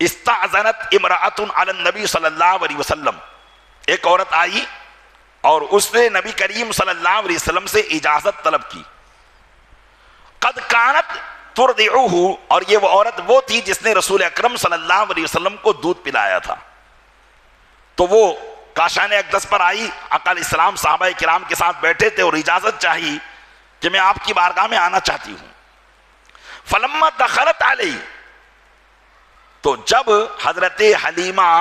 استعذنت امرأۃ علی النبی صلی اللہ علیہ وسلم، ایک عورت آئی اور اس نے نبی کریم صلی اللہ علیہ وسلم سے اجازت طلب کی۔ قد کانت ترضعہ، اور یہ وہ عورت وہ تھی جس نے رسول اکرم صلی اللہ علیہ وسلم کو دودھ پلایا تھا۔ تو وہ کاشان اقدس پر آئی، آقا علیہ السلام صحابہ کرام کے ساتھ بیٹھے تھے اور اجازت چاہی کہ میں آپ کی بارگاہ میں آنا چاہتی ہوں۔ فلما دخلت علی، تو جب حضرت حلیمہ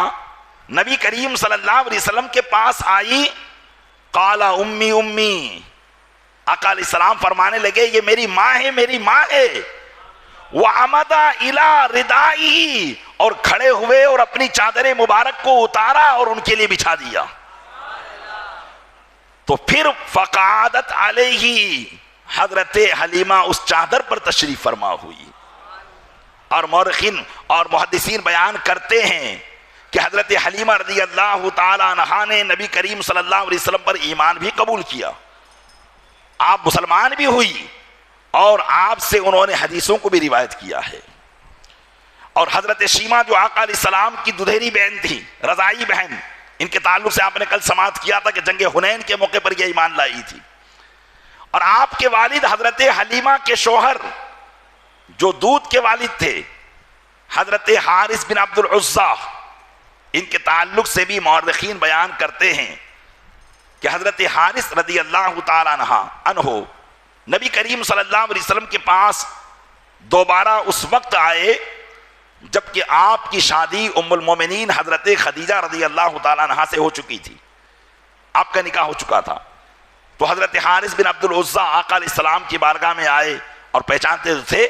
نبی کریم صلی اللہ علیہ وسلم کے پاس آئی، قال امی امی، آقا علیہ السلام فرمانے لگے یہ میری ماں ہے، میری ماں ہے۔ وعمد الی ردائہ، اور کھڑے ہوئے اور اپنی چادر مبارک کو اتارا اور ان کے لیے بچھا دیا۔ تو پھر فقعدت علیہ، حضرت حلیمہ اس چادر پر تشریف فرما ہوئی۔ اور مورخین اور محدثین بیان کرتے ہیں کہ حضرت حلیمہ رضی اللہ تعالی عنہا نے نبی کریم صلی اللہ علیہ وسلم پر ایمان بھی قبول کیا، آپ مسلمان بھی ہوئی، اور آپ سے انہوں نے حدیثوں کو بھی روایت کیا ہے۔ اور حضرت شیمہ جو آقا علیہ السلام کی دودھیری بہن تھی، رضائی بہن، ان کے تعلق سے آپ نے کل سماعت کیا تھا کہ جنگ حنین کے موقع پر یہ ایمان لائی تھی۔ اور آپ کے والد حضرت حلیمہ کے شوہر جو دودھ کے والد تھے، حضرت حارث بن عبد العزیٰ، ان کے تعلق سے بھی مورخین بیان کرتے ہیں کہ حضرت حارث رضی اللہ تعالیٰ عنہ نبی کریم صلی اللہ علیہ وسلم کے پاس دوبارہ اس وقت آئے جبکہ آپ کی شادی ام المومنین حضرت خدیجہ رضی اللہ تعالیٰ عنہ سے ہو چکی تھی، آپ کا نکاح ہو چکا تھا۔ تو حضرت حارث بن عبد العزیٰ آقا علیہ السلام کی بارگاہ میں آئے اور پہچانتے تھے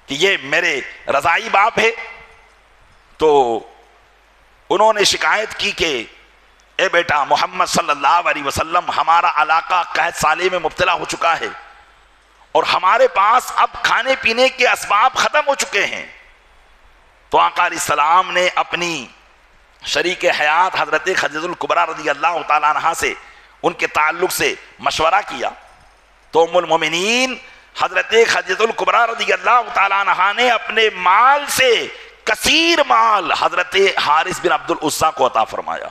کہ یہ میرے رضائی باپ ہے۔ تو انہوں نے شکایت کی کہ اے بیٹا محمد صلی اللہ علیہ وسلم، ہمارا علاقہ قحط سالی میں مبتلا ہو چکا ہے اور ہمارے پاس اب کھانے پینے کے اسباب ختم ہو چکے ہیں۔ تو آقا علیہ السلام نے اپنی شریک حیات حضرت خدیجہ الکبریٰ رضی اللہ تعالیٰ عنہا سے ان کے تعلق سے مشورہ کیا۔ تو ام المومنین حضرت خدیجہ الکبریٰ رضی اللہ تعالیٰ عنہا نے اپنے مال سے کثیر مال حضرت حارث بن عبد العزیٰ کو عطا فرمایا،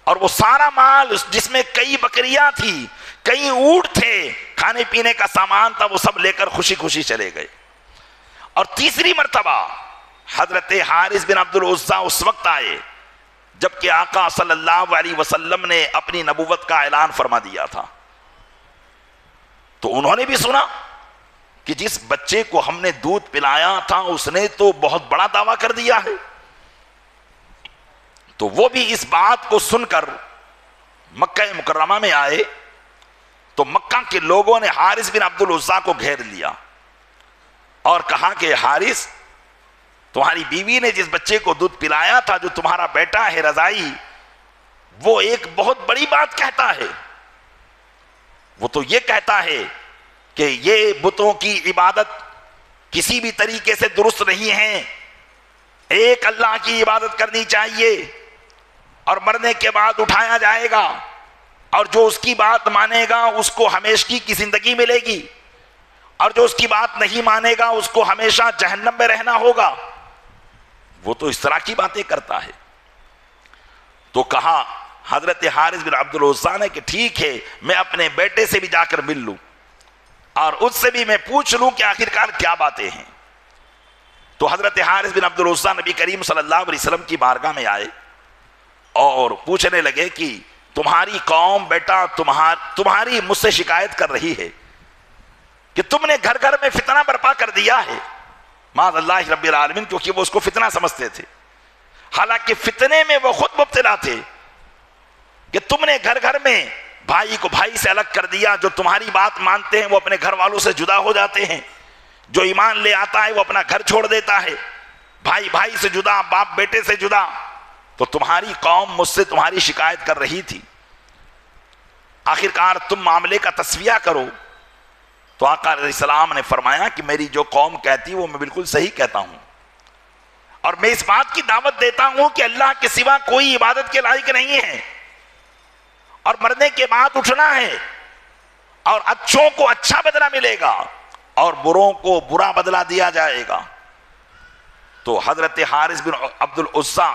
اور وہ سارا مال جس میں کئی بکریاں تھی، کئی اونٹ تھے، کھانے پینے کا سامان تھا، وہ سب لے کر خوشی خوشی چلے گئے۔ اور تیسری مرتبہ حضرت حارث بن عبد العزیٰ اس وقت آئے جبکہ آقا صلی اللہ علیہ وسلم نے اپنی نبوت کا اعلان فرما دیا تھا۔ تو انہوں نے بھی سنا کہ جس بچے کو ہم نے دودھ پلایا تھا اس نے تو بہت بڑا دعویٰ کر دیا ہے۔ تو وہ بھی اس بات کو سن کر مکہ مکرمہ میں آئے تو مکہ کے لوگوں نے حارث بن عبد العزیٰ کو گھیر لیا اور کہا کہ حارث، تمہاری بیوی نے جس بچے کو دودھ پلایا تھا جو تمہارا بیٹا ہے رضائی، وہ ایک بہت بڑی بات کہتا ہے۔ وہ تو یہ کہتا ہے کہ یہ بتوں کی عبادت کسی بھی طریقے سے درست نہیں ہے، ایک اللہ کی عبادت کرنی چاہیے اور مرنے کے بعد اٹھایا جائے گا، اور جو اس کی بات مانے گا اس کو ہمیشگی کی زندگی ملے گی، اور جو اس کی بات نہیں مانے گا اس کو ہمیشہ جہنم میں رہنا ہوگا۔ وہ تو اس طرح کی باتیں کرتا ہے۔ تو کہا حضرت حارث بن عبد العزیٰ نے کہ ٹھیک ہے، میں اپنے بیٹے سے بھی جا کر مل لوں اور اس سے بھی میں پوچھ لوں کہ آخرکار کیا باتیں ہیں۔ تو حضرت حارث بن عبد العزیٰ نبی کریم صلی اللہ علیہ وسلم کی بارگاہ میں آئے اور پوچھنے لگے کہ تمہاری قوم بیٹا تمہاری مجھ سے شکایت کر رہی ہے کہ تم نے گھر گھر میں فتنہ برپا کر دیا ہے، معاذ اللہ رب العالمین، کیونکہ وہ اس کو فتنہ سمجھتے تھے، حالانکہ فتنے میں وہ خود مبتلا تھے کہ تم نے گھر گھر میں بھائی کو بھائی سے الگ کر دیا. جو تمہاری بات مانتے ہیں وہ اپنے گھر والوں سے جدا ہو جاتے ہیں, جو ایمان لے آتا ہے وہ اپنا گھر چھوڑ دیتا ہے. بھائی بھائی سے جدا, باپ بیٹے سے جدا. تو تمہاری قوم مجھ سے تمہاری شکایت کر رہی تھی, آخرکار تم معاملے کا تسویہ کرو. تو آقا علیہ السلام نے فرمایا کہ میری جو قوم کہتی وہ میں بالکل صحیح کہتا ہوں, اور میں اس بات کی دعوت دیتا ہوں کہ اللہ کے سوا کوئی عبادت کے لائق نہیں ہے, اور مرنے کے بعد اٹھنا ہے, اور اچھوں کو اچھا بدلہ ملے گا اور بروں کو برا بدلہ دیا جائے گا. تو حضرت حارث بن عبد العزیٰ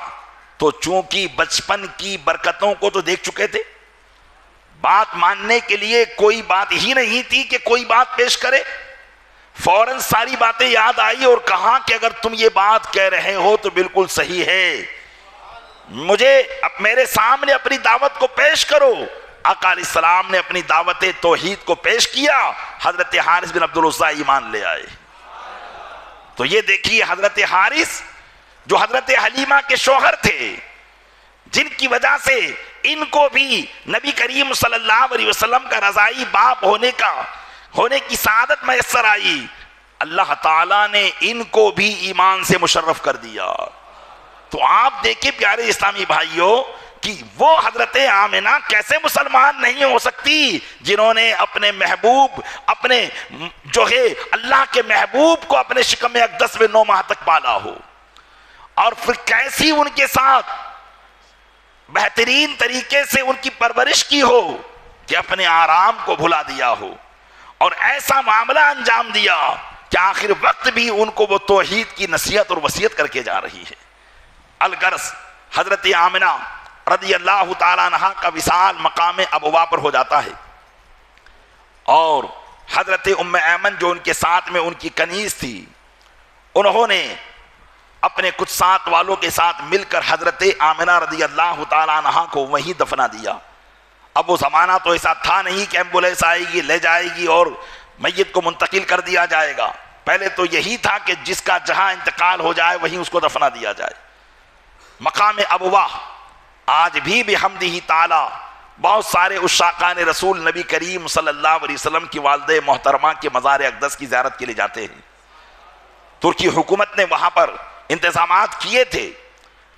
تو چونکہ بچپن کی برکتوں کو تو دیکھ چکے تھے, بات ماننے کے لیے کوئی بات ہی نہیں تھی کہ کوئی بات پیش کرے. فوراً ساری باتیں یاد آئی اور کہا کہ اگر تم یہ بات کہہ رہے ہو تو بالکل صحیح ہے, مجھے میرے سامنے اپنی دعوت کو پیش کرو. آقا علیہ السلام نے اپنی دعوت توحید کو پیش کیا, حضرت حارث بن عبد العزیٰ ایمان لے آئے. تو یہ دیکھیے حضرت حارث جو حضرت حلیمہ کے شوہر تھے, جن کی وجہ سے ان کو بھی نبی کریم صلی اللہ علیہ وسلم کا رضائی باپ ہونے کی سعادت میسر آئی, اللہ تعالیٰ نے ان کو بھی ایمان سے مشرف کر دیا. تو آپ دیکھیں پیارے اسلامی بھائیوں کہ وہ حضرت آمنہ کیسے مسلمان نہیں ہو سکتی جنہوں نے اپنے محبوب, اپنے جو ہے اللہ کے محبوب کو اپنے شکم اقدس میں 9 ماہ تک پالا ہو, اور پھر کیسی ان کے ساتھ بہترین طریقے سے ان کی پرورش کی ہو کہ اپنے آرام کو بھلا دیا ہو, اور ایسا معاملہ انجام دیا کہ آخر وقت بھی ان کو وہ توحید کی نصیحت اور وصیت کر کے جا رہی ہے. الغرض حضرت آمنہ رضی اللہ تعالیٰ عنہا کا وصال مقام ابوا پر ہو جاتا ہے, اور حضرت ام ایمن جو ان کے ساتھ میں ان کی کنیز تھی, انہوں نے اپنے کچھ ساتھ والوں کے ساتھ مل کر حضرت آمنہ رضی اللہ تعالیٰ عنہا کو وہیں دفنا دیا. اب وہ زمانہ تو ایسا تھا نہیں کہ ایمبولینس آئے گی لے جائے گی اور میت کو منتقل کر دیا جائے گا. پہلے تو یہی تھا کہ جس کا جہاں انتقال ہو جائے وہیں اس کو دفنا دیا جائے. مقام ابوا آج بھی بحمدہ تعالی بہت سارے عشاقان رسول نبی کریم صلی اللہ علیہ وسلم کی والدہ محترمہ کے مزار اقدس کی زیارت کے لیے جاتے ہیں. ترکی حکومت نے وہاں پر انتظامات کیے تھے,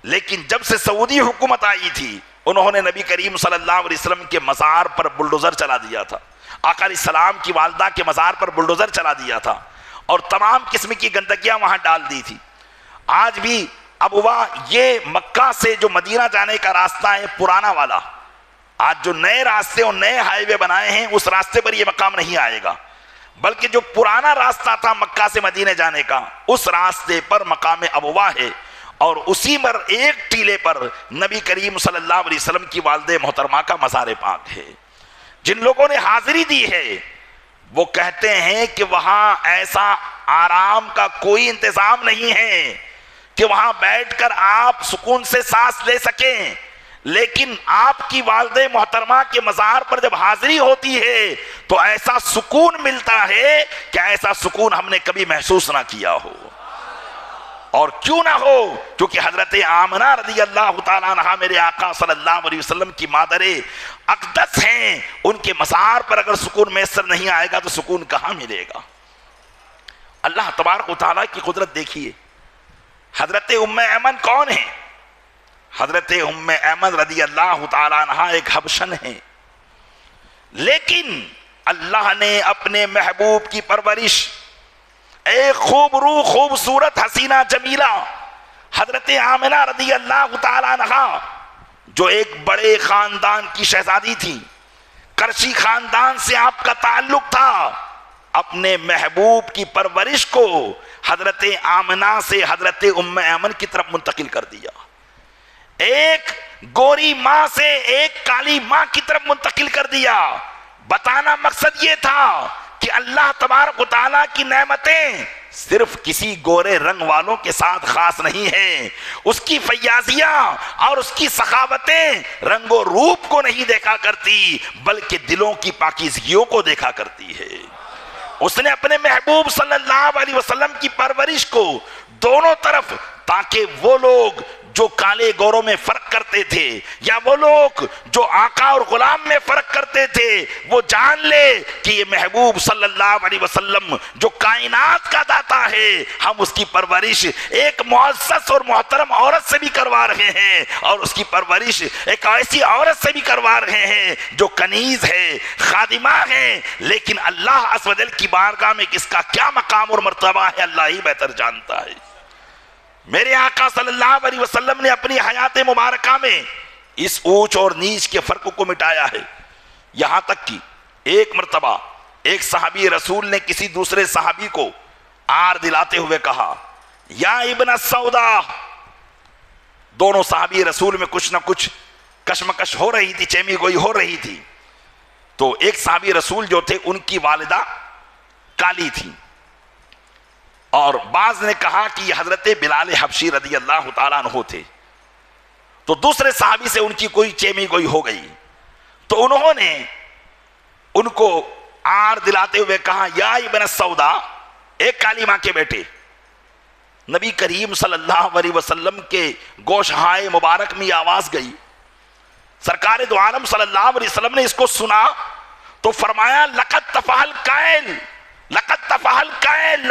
لیکن جب سے سعودی حکومت آئی تھی انہوں نے نبی کریم صلی اللہ علیہ وسلم کے مزار پر بلڈوزر چلا دیا تھا, آقا علیہ السلام کی والدہ کے مزار پر بلڈوزر چلا دیا تھا, اور تمام قسم کی گندگیاں وہاں ڈال دی تھی. آج بھی ابوا یہ مکہ سے جو مدینہ جانے کا راستہ ہے پرانا والا, آج جو نئے راستے اور نئے ہائی وے بنائے ہیں اس راستے پر یہ مقام نہیں آئے گا, بلکہ جو پرانا راستہ تھا مکہ سے مدینے جانے کا اس راستے پر مقام ابوا ہے, اور اسی پر ایک ٹیلے پر نبی کریم صلی اللہ علیہ وسلم کی والدہ محترمہ کا مزار پاک ہے. جن لوگوں نے حاضری دی ہے وہ کہتے ہیں کہ وہاں ایسا آرام کا کوئی انتظام نہیں ہے کہ وہاں بیٹھ کر آپ سکون سے سانس لے سکیں, لیکن آپ کی والدہ محترمہ کے مزار پر جب حاضری ہوتی ہے تو ایسا سکون ملتا ہے کہ ایسا سکون ہم نے کبھی محسوس نہ کیا ہو. اور کیوں نہ ہو, کیونکہ حضرت آمنہ رضی اللہ تعالیٰ عنہا میرے آقا صلی اللہ علیہ وسلم کی مادر اقدس ہیں, ان کے مزار پر اگر سکون میسر نہیں آئے گا تو سکون کہاں ملے گا. اللہ تبارک و تعالیٰ کی قدرت دیکھیے. حضرت ام ایمن کون ہیں؟ حضرت ام ایمن رضی اللہ تعالیٰ عنہا ایک حبشن ہیں, لیکن اللہ نے اپنے محبوب کی پرورش ایک خوب روح خوبصورت حسینہ جمیلہ حضرت آمنہ رضی اللہ تعالیٰ عنہا جو ایک بڑے خاندان کی شہزادی تھی, قرشی خاندان سے آپ کا تعلق تھا, اپنے محبوب کی پرورش کو حضرت آمنہ سے حضرت ام ایمن کی طرف منتقل کر دیا. ایک گوری ماں سے ایک کالی ماں کی طرف منتقل کر دیا. بتانا مقصد یہ تھا کہ اللہ تبارک و تعالیٰ کی نعمتیں صرف کسی گورے رنگ والوں کے ساتھ خاص نہیں ہیں, اس کی فیاضیاں اور اس کی سخاوتیں رنگ و روپ کو نہیں دیکھا کرتی بلکہ دلوں کی پاکیزگیوں کو دیکھا کرتی ہے. اس نے اپنے محبوب صلی اللہ علیہ وسلم کی پرورش کو دونوں طرف, تاکہ وہ لوگ جو کالے گوروں میں فرق کرتے تھے، یا وہ لوگ جو آقا اور غلام میں فرق کرتے تھے، وہ جان لے کہ یہ محبوب صلی اللہ علیہ وسلم جو کائنات کا داتا ہے، ہم اس کی پرورش ایک معزز اور محترم عورت سے بھی کروا رہے ہیں، اور اس کی پرورش ایک ایسی عورت سے بھی کروا رہے ہیں جو کنیز ہے، خادمہ ہے، لیکن اللہ عز و جل کی بارگاہ میں کس کا کیا مقام اور مرتبہ ہے اللہ ہی بہتر جانتا ہے۔ میرے آقا صلی اللہ علیہ وسلم نے اپنی حیات مبارکہ میں اس اونچ اور نیچ کے فرق کو مٹایا ہے، یہاں تک کہ ایک مرتبہ ایک صحابی رسول نے کسی دوسرے صحابی کو آر دلاتے ہوئے کہا، یا ابن السودا۔ دونوں صحابی رسول میں کچھ نہ کچھ کشمکش ہو رہی تھی، چیمی گوئی ہو رہی تھی۔ تو ایک صحابی رسول جو تھے ان کی والدہ کالی تھی، اور بعض نے کہا کہ یہ حضرت بلال حبشی رضی اللہ تعالیٰ عنہ تھے۔ تو دوسرے صحابی سے ان کی کوئی چیمی گوئی ہو گئی، تو انہوں نے ان کو آر دلاتے ہوئے کہا، یا ابن السودا، ایک کالی ماں کے بیٹے۔ نبی کریم صلی اللہ علیہ وسلم کے گوشہائے مبارک میں یہ آواز گئی۔ سرکار دو عالم صلی اللہ علیہ وسلم نے اس کو سنا تو فرمایا، لقد تفح القائل، لقد تفح القائل،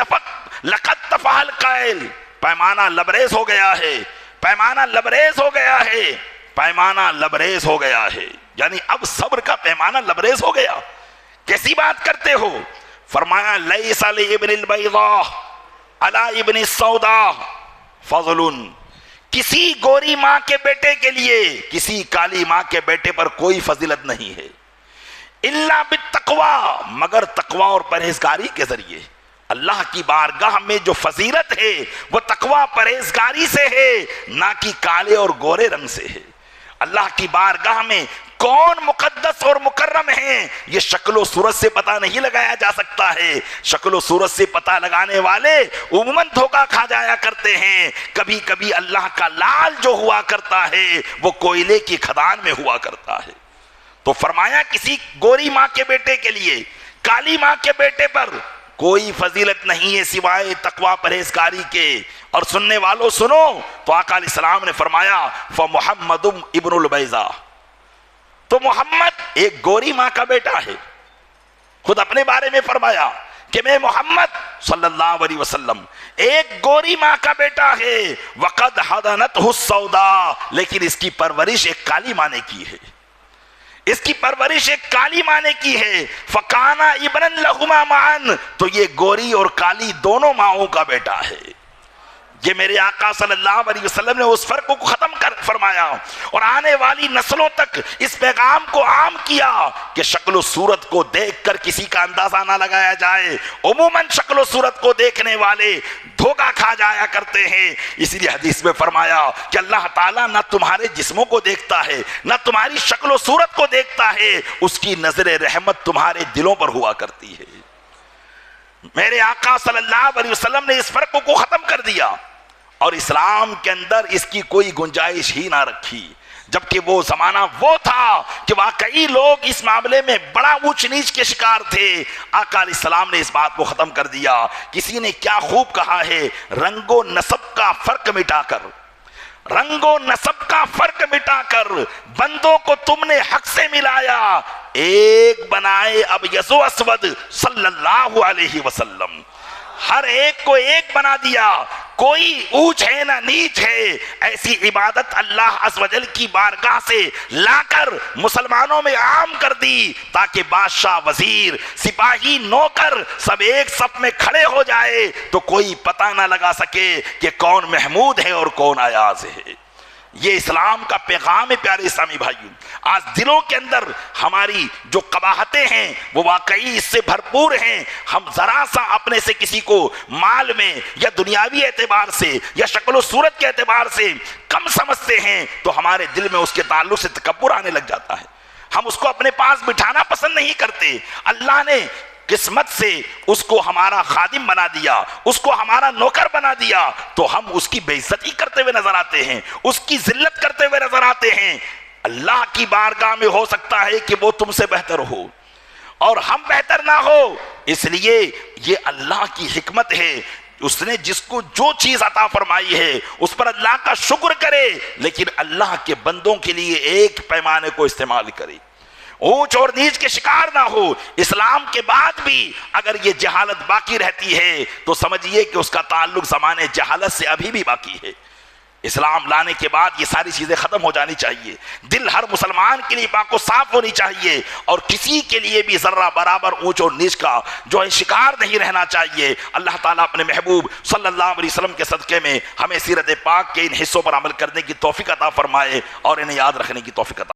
لقد تفح القائل، پیمانہ لبریز ہو گیا ہے، پیمانہ لبریز ہو گیا ہے، پیمانہ لبریز ہو گیا ہے، یعنی اب صبر کا پیمانہ لبریز ہو گیا۔ کیسی بات کرتے ہو؟ فرمایا، لیس لابن البیضاء علی ابن السوداء فضل، کسی گوری ماں کے بیٹے کے لیے کسی کالی ماں کے بیٹے پر کوئی فضیلت نہیں ہے، الا بالتقوی، مگر تقوی اور پرہیزگاری کے ذریعے۔ اللہ کی بارگاہ میں جو فضیلت ہے وہ تقوی پرہیزگاری سے ہے، نہ کہ کالے اور گورے رنگ سے ہے۔ اللہ کی بارگاہ میں کون مقدس اور مکرم ہے یہ شکل و صورت سے پتہ نہیں لگایا جا سکتا ہے۔ شکل و صورت سے پتہ لگانے والے عموماً دھوکہ کھا جایا کرتے ہیں۔ کبھی کبھی اللہ کا لال جو ہوا کرتا ہے وہ کوئلے کی کھدان میں ہوا کرتا ہے۔ تو فرمایا، کسی گوری ماں کے بیٹے کے لیے کالی ماں کے بیٹے پر کوئی فضیلت نہیں ہے سوائے تقوی پرہیزگاری کے۔ اور سننے والوں سنو، تو آقا علیہ السلام نے فرمایا، فمحمد ابن البیضاء، تو محمد ایک گوری ماں کا بیٹا ہے۔ خود اپنے بارے میں فرمایا کہ میں محمد صلی اللہ علیہ وسلم ایک گوری ماں کا بیٹا ہے، وقد حضنتہ السوداء، لیکن اس کی پرورش ایک کالی ماں نے کی ہے، اس کی پرورش ایک کالی ماں نے کی ہے۔ فکانا ابن لہما معا، تو یہ گوری اور کالی دونوں ماؤں کا بیٹا ہے۔ یہ میرے آقا صلی اللہ علیہ وسلم نے اس فرق کو ختم کر فرمایا اور آنے والی نسلوں تک اس پیغام کو عام کیا کہ شکل و صورت کو دیکھ کر کسی کا اندازہ نہ لگایا جائے۔ عموماً شکل و صورت کو دیکھنے والے دھوکہ کھا جایا کرتے ہیں۔ اس لیے حدیث میں فرمایا کہ اللہ تعالیٰ نہ تمہارے جسموں کو دیکھتا ہے، نہ تمہاری شکل و صورت کو دیکھتا ہے، اس کی نظر رحمت تمہارے دلوں پر ہوا کرتی ہے۔ میرے آقا صلی اللہ علیہ وسلم نے اس فرق کو ختم کر دیا اور اسلام کے اندر اس کی کوئی گنجائش ہی نہ رکھی، جبکہ وہ زمانہ وہ تھا کہ واقعی لوگ اس معاملے میں بڑا اونچ نیچ کے شکار تھے۔ آقا علیہ السلام نے اس بات کو ختم کر دیا۔ کسی نے کیا خوب کہا ہے، رنگ و نسب کا فرق مٹا کر، رنگ و نسب کا فرق مٹا کر بندوں کو تم نے حق سے ملایا، ایک بنائے اب یسو اسود صلی اللہ علیہ وسلم، ہر ایک کو ایک بنا دیا، کوئی اونچ ہے نہ نیچ ہے۔ ایسی عبادت اللہ عز و جل کی بارگاہ سے لا کر مسلمانوں میں عام کر دی تاکہ بادشاہ، وزیر، سپاہی، نوکر سب ایک صف میں کھڑے ہو جائے تو کوئی پتہ نہ لگا سکے کہ کون محمود ہے اور کون ایاز ہے۔ یہ اسلام کا پیغام ہے پیارے اسلامی بھائیوں۔ آج دلوں کے اندر ہماری جو قباحتیں ہیں وہ واقعی اس سے بھرپور ہیں۔ ہم ذرا سا اپنے سے کسی کو مال میں یا دنیاوی اعتبار سے یا شکل و صورت کے اعتبار سے کم سمجھتے ہیں تو ہمارے دل میں اس کے تعلق سے تکبر آنے لگ جاتا ہے، ہم اس کو اپنے پاس بٹھانا پسند نہیں کرتے۔ اللہ نے قسمت سے اس کو ہمارا خادم بنا دیا، اس کو ہمارا نوکر بنا دیا، تو ہم اس کی بے عزتی کرتے ہوئے نظر آتے ہیں، اس کی ذلت کرتے ہوئے نظر آتے ہیں۔ اللہ کی بارگاہ میں ہو سکتا ہے کہ وہ تم سے بہتر ہو اور ہم بہتر نہ ہو، اس لیے یہ اللہ کی حکمت ہے۔ اس نے جس کو جو چیز عطا فرمائی ہے اس پر اللہ کا شکر کرے، لیکن اللہ کے بندوں کے لیے ایک پیمانے کو استعمال کرے، اونچ اور نیچ کے شکار نہ ہو۔ اسلام کے بعد بھی اگر یہ جہالت باقی رہتی ہے تو سمجھیے کہ اس کا تعلق زمانے جہالت سے ابھی بھی باقی ہے۔ اسلام لانے کے بعد یہ ساری چیزیں ختم ہو جانی چاہیے، دل ہر مسلمان کے لیے پاک و صاف ہونی چاہیے، اور کسی کے لیے بھی ذرہ برابر اونچ اور نیچ کا جو ہے شکار نہیں رہنا چاہیے۔ اللہ تعالیٰ اپنے محبوب صلی اللہ علیہ وسلم کے صدقے میں ہمیں سیرت پاک کے ان حصوں پر عمل کرنے کی توفیق عطا فرمائے اور انہیں یاد رکھنے کی توفیق عطا